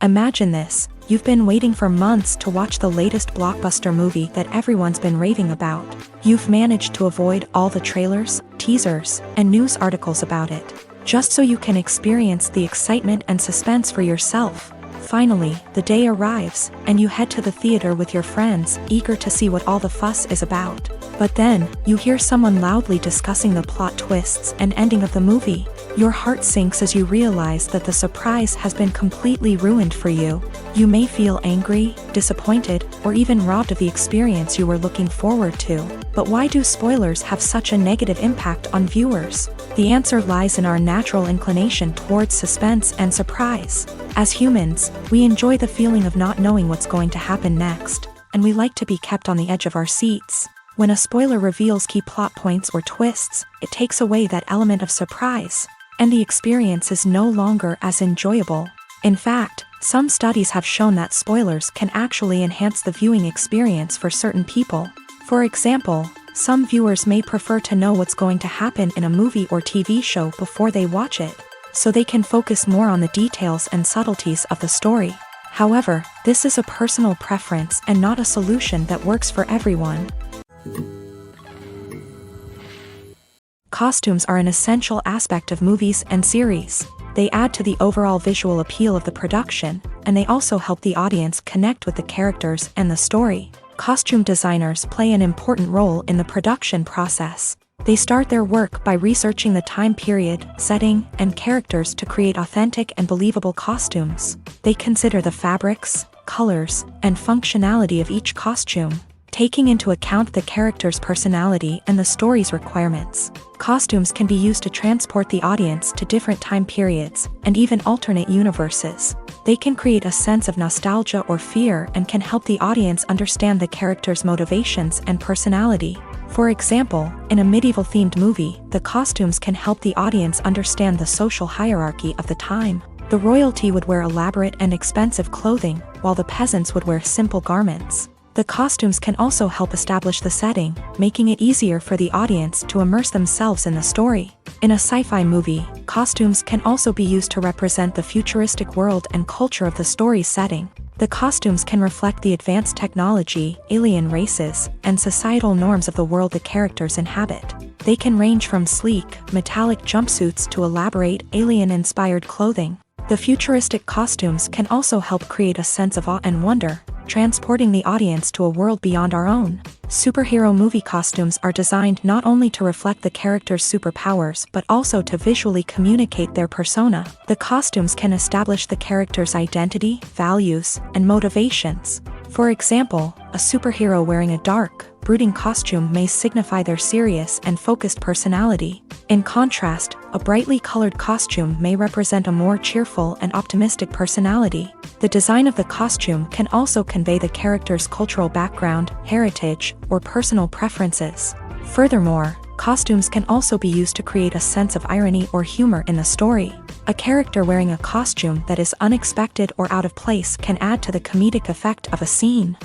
Imagine this. You've been waiting for months to watch the latest blockbuster movie that everyone's been raving about. You've managed to avoid all the trailers, teasers, and news articles about it, just so you can experience the excitement and suspense for yourself. Finally, the day arrives, and you head to the theater with your friends, eager to see what all the fuss is about. But then, you hear someone loudly discussing the plot twists and ending of the movie. Your heart sinks as you realize that the surprise has been completely ruined for you. You may feel angry, disappointed, or even robbed of the experience you were looking forward to. But why do spoilers have such a negative impact on viewers? The answer lies in our natural inclination towards suspense and surprise. As humans, we enjoy the feeling of not knowing what's going to happen next, and we like to be kept on the edge of our seats. When a spoiler reveals key plot points or twists, it takes away that element of surprise, and the experience is no longer as enjoyable. In fact, some studies have shown that spoilers can actually enhance the viewing experience for certain people. For example, some viewers may prefer to know what's going to happen in a movie or TV show before they watch it, so they can focus more on the details and subtleties of the story. However, this is a personal preference and not a solution that works for everyone. Costumes are an essential aspect of movies and series. They add to the overall visual appeal of the production, and they also help the audience connect with the characters and the story. Costume designers play an important role in the production process. They start their work by researching the time period, setting, and characters to create authentic and believable costumes. They consider the fabrics, colors, and functionality of each costume, taking into account the character's personality and the story's requirements. Costumes can be used to transport the audience to different time periods and even alternate universes. They can create a sense of nostalgia or fear and can help the audience understand the character's motivations and personality. For example, in a medieval-themed movie, the costumes can help the audience understand the social hierarchy of the time. The royalty would wear elaborate and expensive clothing, while the peasants would wear simple garments. The costumes can also help establish the setting, making it easier for the audience to immerse themselves in the story. In a sci-fi movie, costumes can also be used to represent the futuristic world and culture of the story's setting. The costumes can reflect the advanced technology, alien races, and societal norms of the world the characters inhabit. They can range from sleek, metallic jumpsuits to elaborate, alien-inspired clothing. The futuristic costumes can also help create a sense of awe and wonder, transporting the audience to a world beyond our own. Superhero movie costumes are designed not only to reflect the character's superpowers but also to visually communicate their persona. The costumes can establish the character's identity, values, and motivations. For example, a superhero wearing a dark, brooding costume may signify their serious and focused personality. In contrast, a brightly colored costume may represent a more cheerful and optimistic personality. The design of the costume can also convey the character's cultural background, heritage, or personal preferences. Furthermore, costumes can also be used to create a sense of irony or humor in the story. A character wearing a costume that is unexpected or out of place can add to the comedic effect of a scene.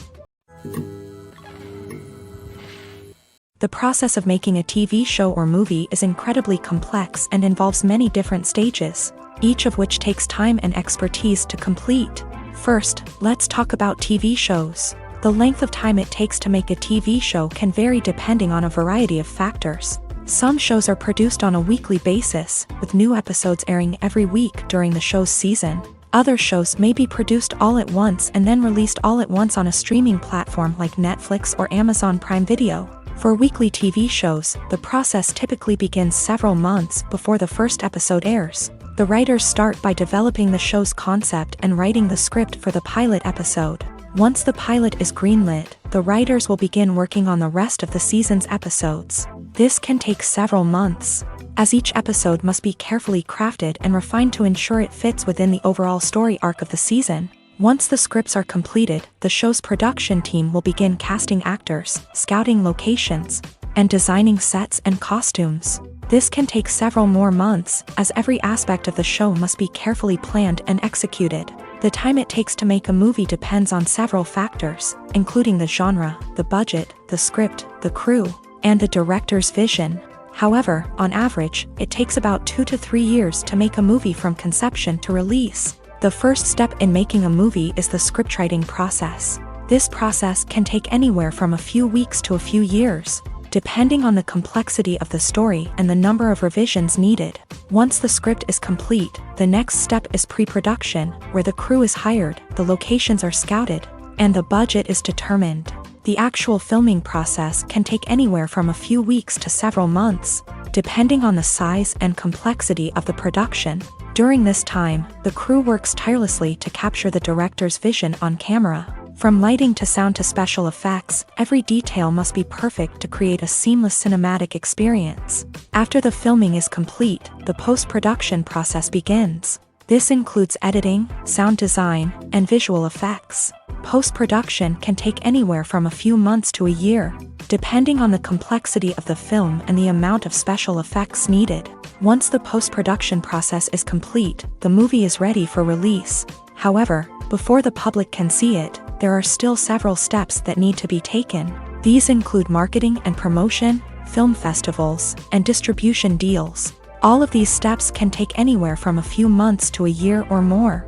The process of making a TV show or movie is incredibly complex and involves many different stages, each of which takes time and expertise to complete. First, let's talk about TV shows. The length of time it takes to make a TV show can vary depending on a variety of factors. Some shows are produced on a weekly basis, with new episodes airing every week during the show's season. Other shows may be produced all at once and then released all at once on a streaming platform like Netflix or Amazon Prime Video. For weekly TV shows, the process typically begins several months before the first episode airs. The writers start by developing the show's concept and writing the script for the pilot episode. Once the pilot is greenlit, the writers will begin working on the rest of the season's episodes. This can take several months, as each episode must be carefully crafted and refined to ensure it fits within the overall story arc of the season. Once the scripts are completed, the show's production team will begin casting actors, scouting locations, and designing sets and costumes. This can take several more months, as every aspect of the show must be carefully planned and executed. The time it takes to make a movie depends on several factors, including the genre, the budget, the script, the crew, and the director's vision. However, on average, it takes about 2 to 3 years to make a movie from conception to release. The first step in making a movie is the scriptwriting process. This process can take anywhere from a few weeks to a few years, depending on the complexity of the story and the number of revisions needed. Once the script is complete, the next step is pre-production, where the crew is hired, the locations are scouted, and the budget is determined. The actual filming process can take anywhere from a few weeks to several months, depending on the size and complexity of the production. During this time, the crew works tirelessly to capture the director's vision on camera. From lighting to sound to special effects, every detail must be perfect to create a seamless cinematic experience. After the filming is complete, the post-production process begins. This includes editing, sound design, and visual effects. Post-production can take anywhere from a few months to a year, depending on the complexity of the film and the amount of special effects needed. Once the post-production process is complete, the movie is ready for release. However, before the public can see it, there are still several steps that need to be taken. These include marketing and promotion, film festivals, and distribution deals. All of these steps can take anywhere from a few months to a year or more.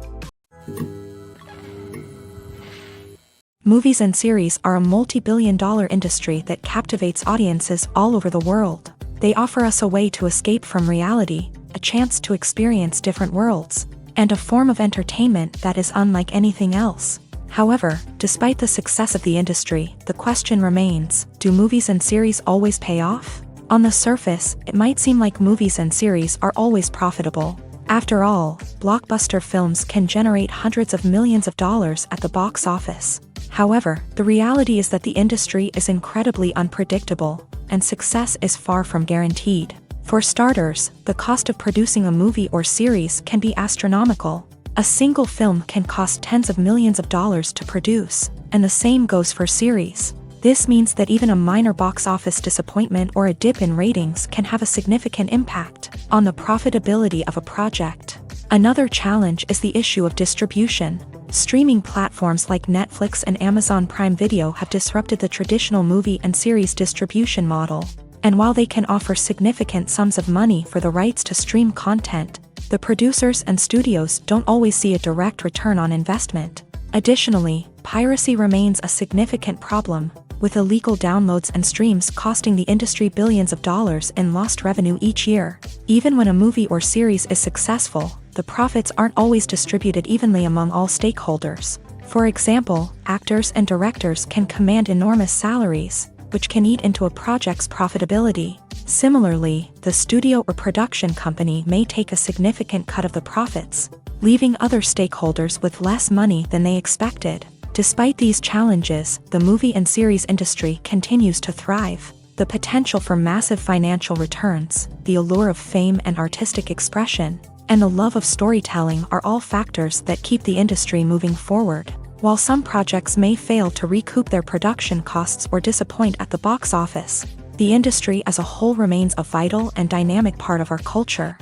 Movies and series are a multi-billion-dollar industry that captivates audiences all over the world. They offer us a way to escape from reality, a chance to experience different worlds, and a form of entertainment that is unlike anything else. However, despite the success of the industry, the question remains, do movies and series always pay off? On the surface, it might seem like movies and series are always profitable. After all, blockbuster films can generate hundreds of millions of dollars at the box office. However, the reality is that the industry is incredibly unpredictable, and success is far from guaranteed. For starters, the cost of producing a movie or series can be astronomical. A single film can cost tens of millions of dollars to produce, and the same goes for series. This means that even a minor box office disappointment or a dip in ratings can have a significant impact on the profitability of a project. Another challenge is the issue of distribution. Streaming platforms like Netflix and Amazon Prime Video have disrupted the traditional movie and series distribution model. And while they can offer significant sums of money for the rights to stream content, the producers and studios don't always see a direct return on investment. Additionally, piracy remains a significant problem, with illegal downloads and streams costing the industry billions of dollars in lost revenue each year. Even when a movie or series is successful, the profits aren't always distributed evenly among all stakeholders. For example, actors and directors can command enormous salaries, which can eat into a project's profitability. Similarly, the studio or production company may take a significant cut of the profits, leaving other stakeholders with less money than they expected. Despite these challenges, the movie and series industry continues to thrive. The potential for massive financial returns, the allure of fame and artistic expression, and the love of storytelling are all factors that keep the industry moving forward. While some projects may fail to recoup their production costs or disappoint at the box office, the industry as a whole remains a vital and dynamic part of our culture.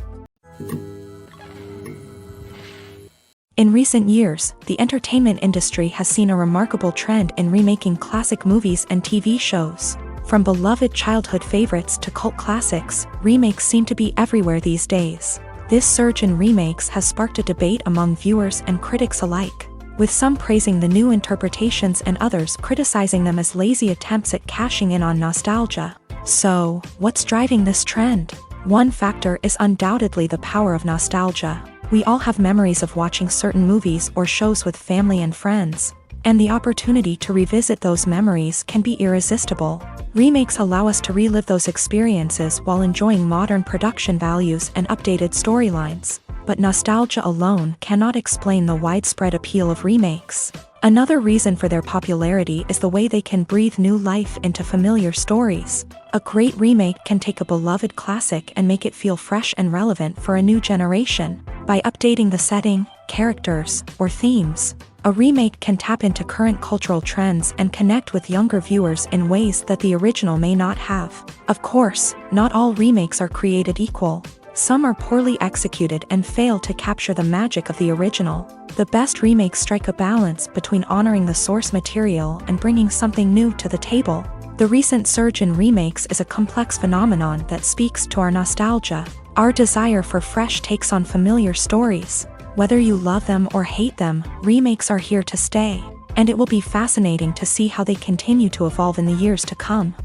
In recent years, the entertainment industry has seen a remarkable trend in remaking classic movies and TV shows. From beloved childhood favorites to cult classics, remakes seem to be everywhere these days. This surge in remakes has sparked a debate among viewers and critics alike, with some praising the new interpretations and others criticizing them as lazy attempts at cashing in on nostalgia. So, what's driving this trend? One factor is undoubtedly the power of nostalgia. We all have memories of watching certain movies or shows with family and friends, and the opportunity to revisit those memories can be irresistible. Remakes allow us to relive those experiences while enjoying modern production values and updated storylines. But nostalgia alone cannot explain the widespread appeal of remakes. Another reason for their popularity is the way they can breathe new life into familiar stories. A great remake can take a beloved classic and make it feel fresh and relevant for a new generation. By updating the setting, characters, or themes, a remake can tap into current cultural trends and connect with younger viewers in ways that the original may not have. Of course, not all remakes are created equal. Some are poorly executed and fail to capture the magic of the original. The best remakes strike a balance between honoring the source material and bringing something new to the table. The recent surge in remakes is a complex phenomenon that speaks to our nostalgia, our desire for fresh takes on familiar stories. Whether you love them or hate them, remakes are here to stay, and it will be fascinating to see how they continue to evolve in the years to come.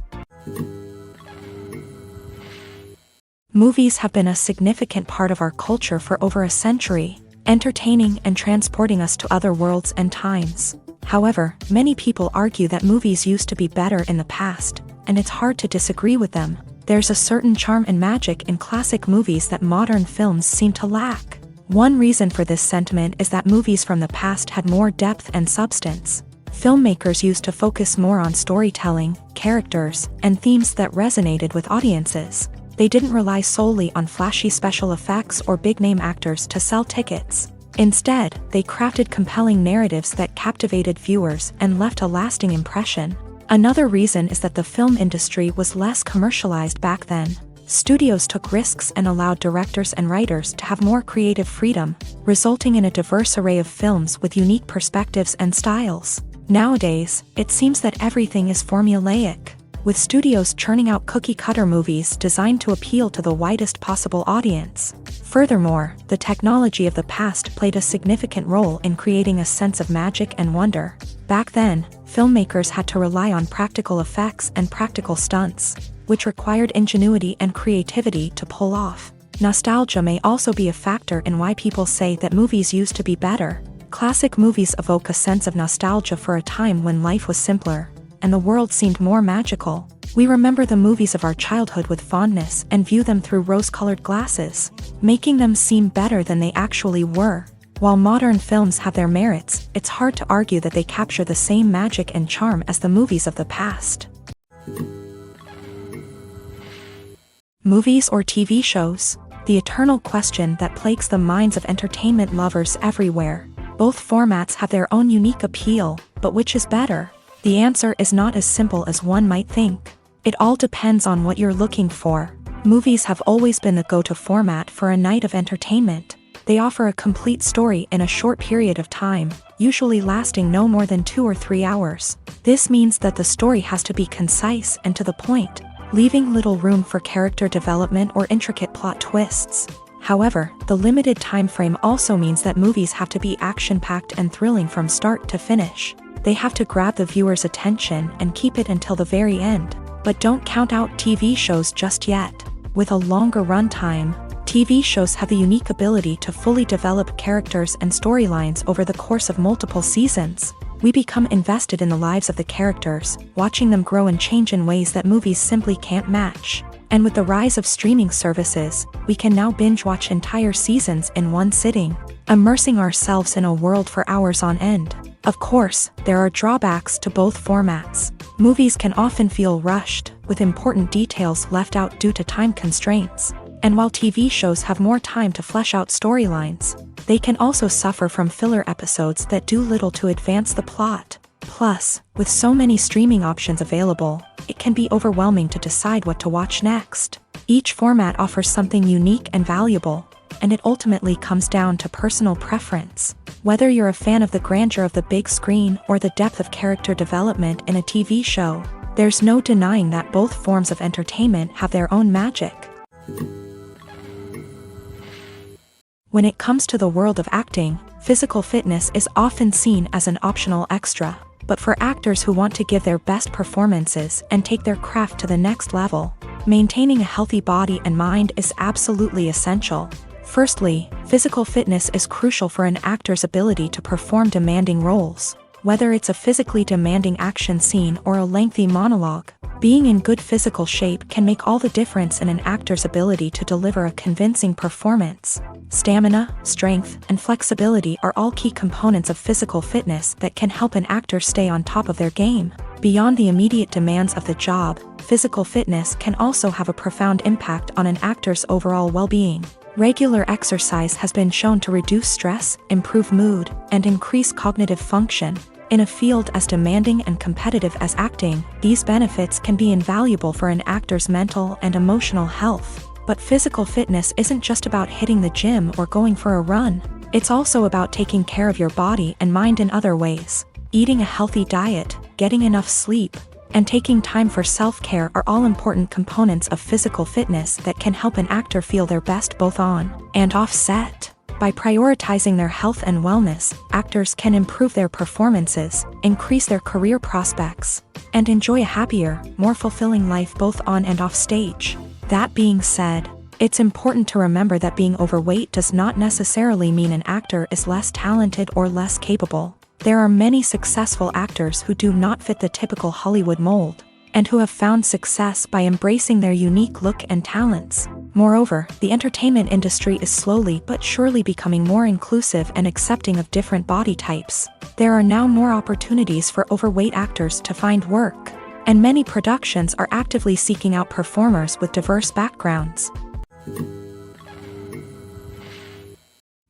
Movies have been a significant part of our culture for over a century, entertaining and transporting us to other worlds and times. However, many people argue that movies used to be better in the past, and it's hard to disagree with them. There's a certain charm and magic in classic movies that modern films seem to lack. One reason for this sentiment is that movies from the past had more depth and substance. Filmmakers used to focus more on storytelling, characters, and themes that resonated with audiences. They didn't rely solely on flashy special effects or big-name actors to sell tickets. Instead, they crafted compelling narratives that captivated viewers and left a lasting impression. Another reason is that the film industry was less commercialized back then. Studios took risks and allowed directors and writers to have more creative freedom, resulting in a diverse array of films with unique perspectives and styles. Nowadays, it seems that everything is formulaic, with studios churning out cookie-cutter movies designed to appeal to the widest possible audience. Furthermore, the technology of the past played a significant role in creating a sense of magic and wonder. Back then, filmmakers had to rely on practical effects and practical stunts, which required ingenuity and creativity to pull off. Nostalgia may also be a factor in why people say that movies used to be better. Classic movies evoke a sense of nostalgia for a time when life was simpler, and the world seemed more magical. We remember the movies of our childhood with fondness and view them through rose-colored glasses, making them seem better than they actually were. While modern films have their merits, it's hard to argue that they capture the same magic and charm as the movies of the past. Movies or TV shows? the eternal question that plagues the minds of entertainment lovers everywhere. Both formats have their own unique appeal, but which is better? The answer is not as simple as one might think. It all depends on what you're looking for. Movies have always been the go-to format for a night of entertainment. They offer a complete story in a short period of time, usually lasting no more than 2 or 3 hours. This means that the story has to be concise and to the point, leaving little room for character development or intricate plot twists. However, the limited time frame also means that movies have to be action-packed and thrilling from start to finish. They have to grab the viewer's attention and keep it until the very end. But don't count out TV shows just yet. With a longer runtime, TV shows have the unique ability to fully develop characters and storylines over the course of multiple seasons. We become invested in the lives of the characters, watching them grow and change in ways that movies simply can't match. And with the rise of streaming services, we can now binge-watch entire seasons in one sitting, immersing ourselves in a world for hours on end. Of course, there are drawbacks to both formats. Movies can often feel rushed, with important details left out due to time constraints. And while TV shows have more time to flesh out storylines, they can also suffer from filler episodes that do little to advance the plot. Plus, with so many streaming options available, it can be overwhelming to decide what to watch next. Each format offers something unique and valuable, and it ultimately comes down to personal preference. Whether you're a fan of the grandeur of the big screen or the depth of character development in a TV show, there's no denying that both forms of entertainment have their own magic. When it comes to the world of acting, physical fitness is often seen as an optional extra. But for actors who want to give their best performances and take their craft to the next level, maintaining a healthy body and mind is absolutely essential. Firstly, physical fitness is crucial for an actor's ability to perform demanding roles. Whether it's a physically demanding action scene or a lengthy monologue, being in good physical shape can make all the difference in an actor's ability to deliver a convincing performance. Stamina, strength, and flexibility are all key components of physical fitness that can help an actor stay on top of their game. Beyond the immediate demands of the job, physical fitness can also have a profound impact on an actor's overall well-being. Regular exercise has been shown to reduce stress, improve mood, and increase cognitive function. In a field as demanding and competitive as acting, these benefits can be invaluable for an actor's mental and emotional health. But physical fitness isn't just about hitting the gym or going for a run. It's also about taking care of your body and mind in other ways. Eating a healthy diet, getting enough sleep, and taking time for self-care are all important components of physical fitness that can help an actor feel their best both on and off set. By prioritizing their health and wellness, actors can improve their performances, increase their career prospects, and enjoy a happier, more fulfilling life both on and off stage. That being said, it's important to remember that being overweight does not necessarily mean an actor is less talented or less capable. There are many successful actors who do not fit the typical Hollywood mold, and who have found success by embracing their unique look and talents. Moreover, the entertainment industry is slowly but surely becoming more inclusive and accepting of different body types. There are now more opportunities for overweight actors to find work, and many productions are actively seeking out performers with diverse backgrounds.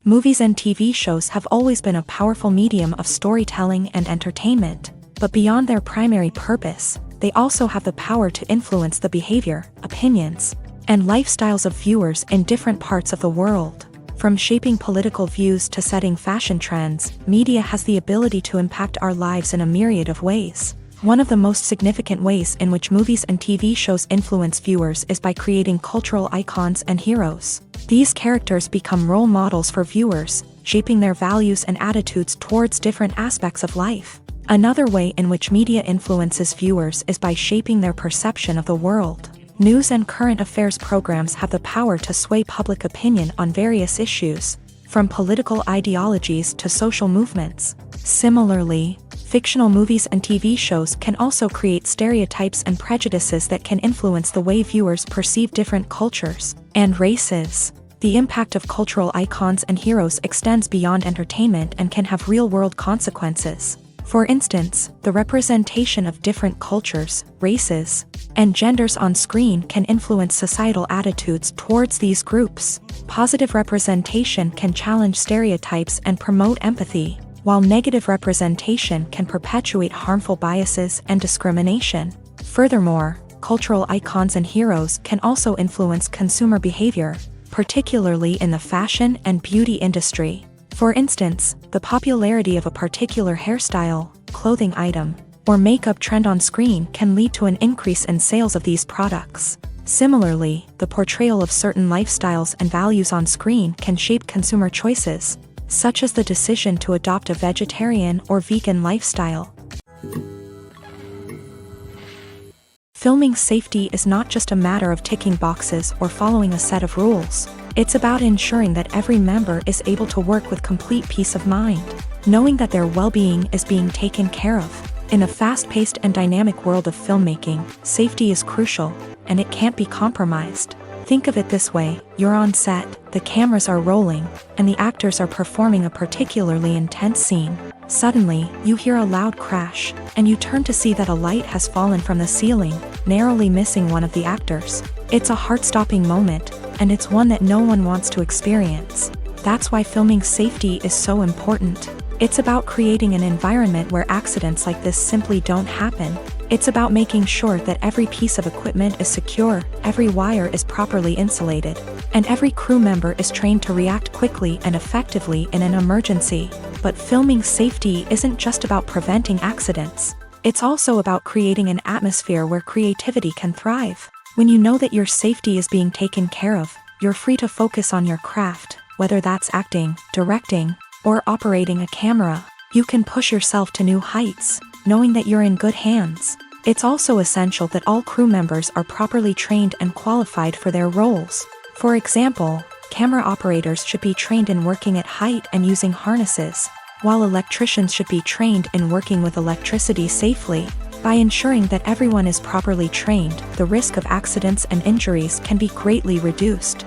Movies and TV shows have always been a powerful medium of storytelling and entertainment, but beyond their primary purpose, they also have the power to influence the behavior, opinions, and lifestyles of viewers in different parts of the world. From shaping political views to setting fashion trends, media has the ability to impact our lives in a myriad of ways. One of the most significant ways in which movies and TV shows influence viewers is by creating cultural icons and heroes. These characters become role models for viewers, shaping their values and attitudes towards different aspects of life. Another way in which media influences viewers is by shaping their perception of the world. News and current affairs programs have the power to sway public opinion on various issues, from political ideologies to social movements. Similarly, fictional movies and TV shows can also create stereotypes and prejudices that can influence the way viewers perceive different cultures and races. The impact of cultural icons and heroes extends beyond entertainment and can have real-world consequences. For instance, the representation of different cultures, races, and genders on screen can influence societal attitudes towards these groups. Positive representation can challenge stereotypes and promote empathy, while negative representation can perpetuate harmful biases and discrimination. Furthermore, cultural icons and heroes can also influence consumer behavior, particularly in the fashion and beauty industry. For instance, the popularity of a particular hairstyle, clothing item, or makeup trend on screen can lead to an increase in sales of these products. Similarly, the portrayal of certain lifestyles and values on screen can shape consumer choices, such as the decision to adopt a vegetarian or vegan lifestyle. Filming safety is not just a matter of ticking boxes or following a set of rules. It's about ensuring that every member is able to work with complete peace of mind, knowing that their well-being is being taken care of. In a fast-paced and dynamic world of filmmaking, safety is crucial, and it can't be compromised. Think of it this way: you're on set, the cameras are rolling, and the actors are performing a particularly intense scene. Suddenly, you hear a loud crash, and you turn to see that a light has fallen from the ceiling, narrowly missing one of the actors. It's a heart-stopping moment, and it's one that no one wants to experience. That's why filming safety is so important. It's about creating an environment where accidents like this simply don't happen. It's about making sure that every piece of equipment is secure, every wire is properly insulated, and every crew member is trained to react quickly and effectively in an emergency. But filming safety isn't just about preventing accidents. It's also about creating an atmosphere where creativity can thrive. When you know that your safety is being taken care of, you're free to focus on your craft, whether that's acting, directing, or operating a camera. You can push yourself to new heights, knowing that you're in good hands. It's also essential that all crew members are properly trained and qualified for their roles. For example, camera operators should be trained in working at height and using harnesses, while electricians should be trained in working with electricity safely. By ensuring that everyone is properly trained, the risk of accidents and injuries can be greatly reduced.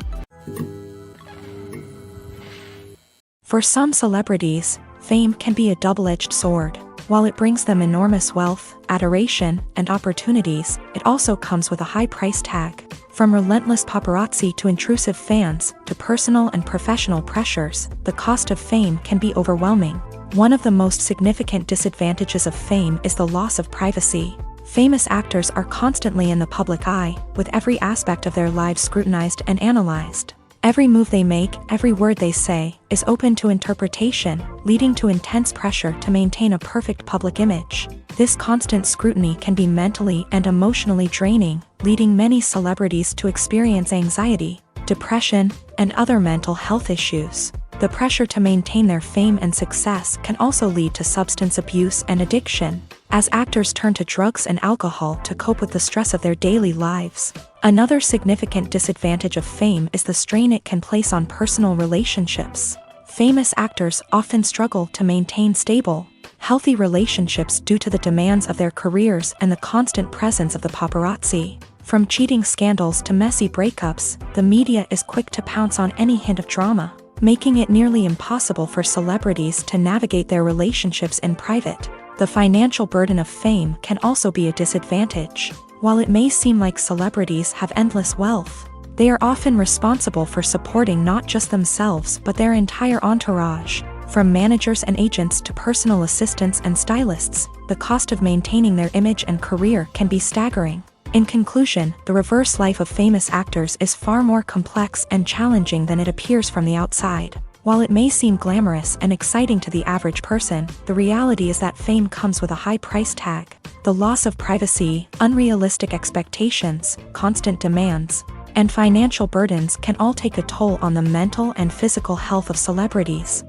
For some celebrities, fame can be a double-edged sword. While it brings them enormous wealth, adoration, and opportunities, it also comes with a high price tag. From relentless paparazzi to intrusive fans, to personal and professional pressures, the cost of fame can be overwhelming. One of the most significant disadvantages of fame is the loss of privacy. Famous actors are constantly in the public eye, with every aspect of their lives scrutinized and analyzed. Every move they make, every word they say, is open to interpretation, leading to intense pressure to maintain a perfect public image. This constant scrutiny can be mentally and emotionally draining, leading many celebrities to experience anxiety, depression, and other mental health issues. The pressure to maintain their fame and success can also lead to substance abuse and addiction, as actors turn to drugs and alcohol to cope with the stress of their daily lives. Another significant disadvantage of fame is the strain it can place on personal relationships. Famous actors often struggle to maintain stable, healthy relationships due to the demands of their careers and the constant presence of the paparazzi. From cheating scandals to messy breakups, the media is quick to pounce on any hint of drama, making it nearly impossible for celebrities to navigate their relationships in private. The financial burden of fame can also be a disadvantage. While it may seem like celebrities have endless wealth, they are often responsible for supporting not just themselves but their entire entourage. From managers and agents to personal assistants and stylists, the cost of maintaining their image and career can be staggering. In conclusion, the reverse life of famous actors is far more complex and challenging than it appears from the outside. While it may seem glamorous and exciting to the average person, the reality is that fame comes with a high price tag. The loss of privacy, unrealistic expectations, constant demands, and financial burdens can all take a toll on the mental and physical health of celebrities.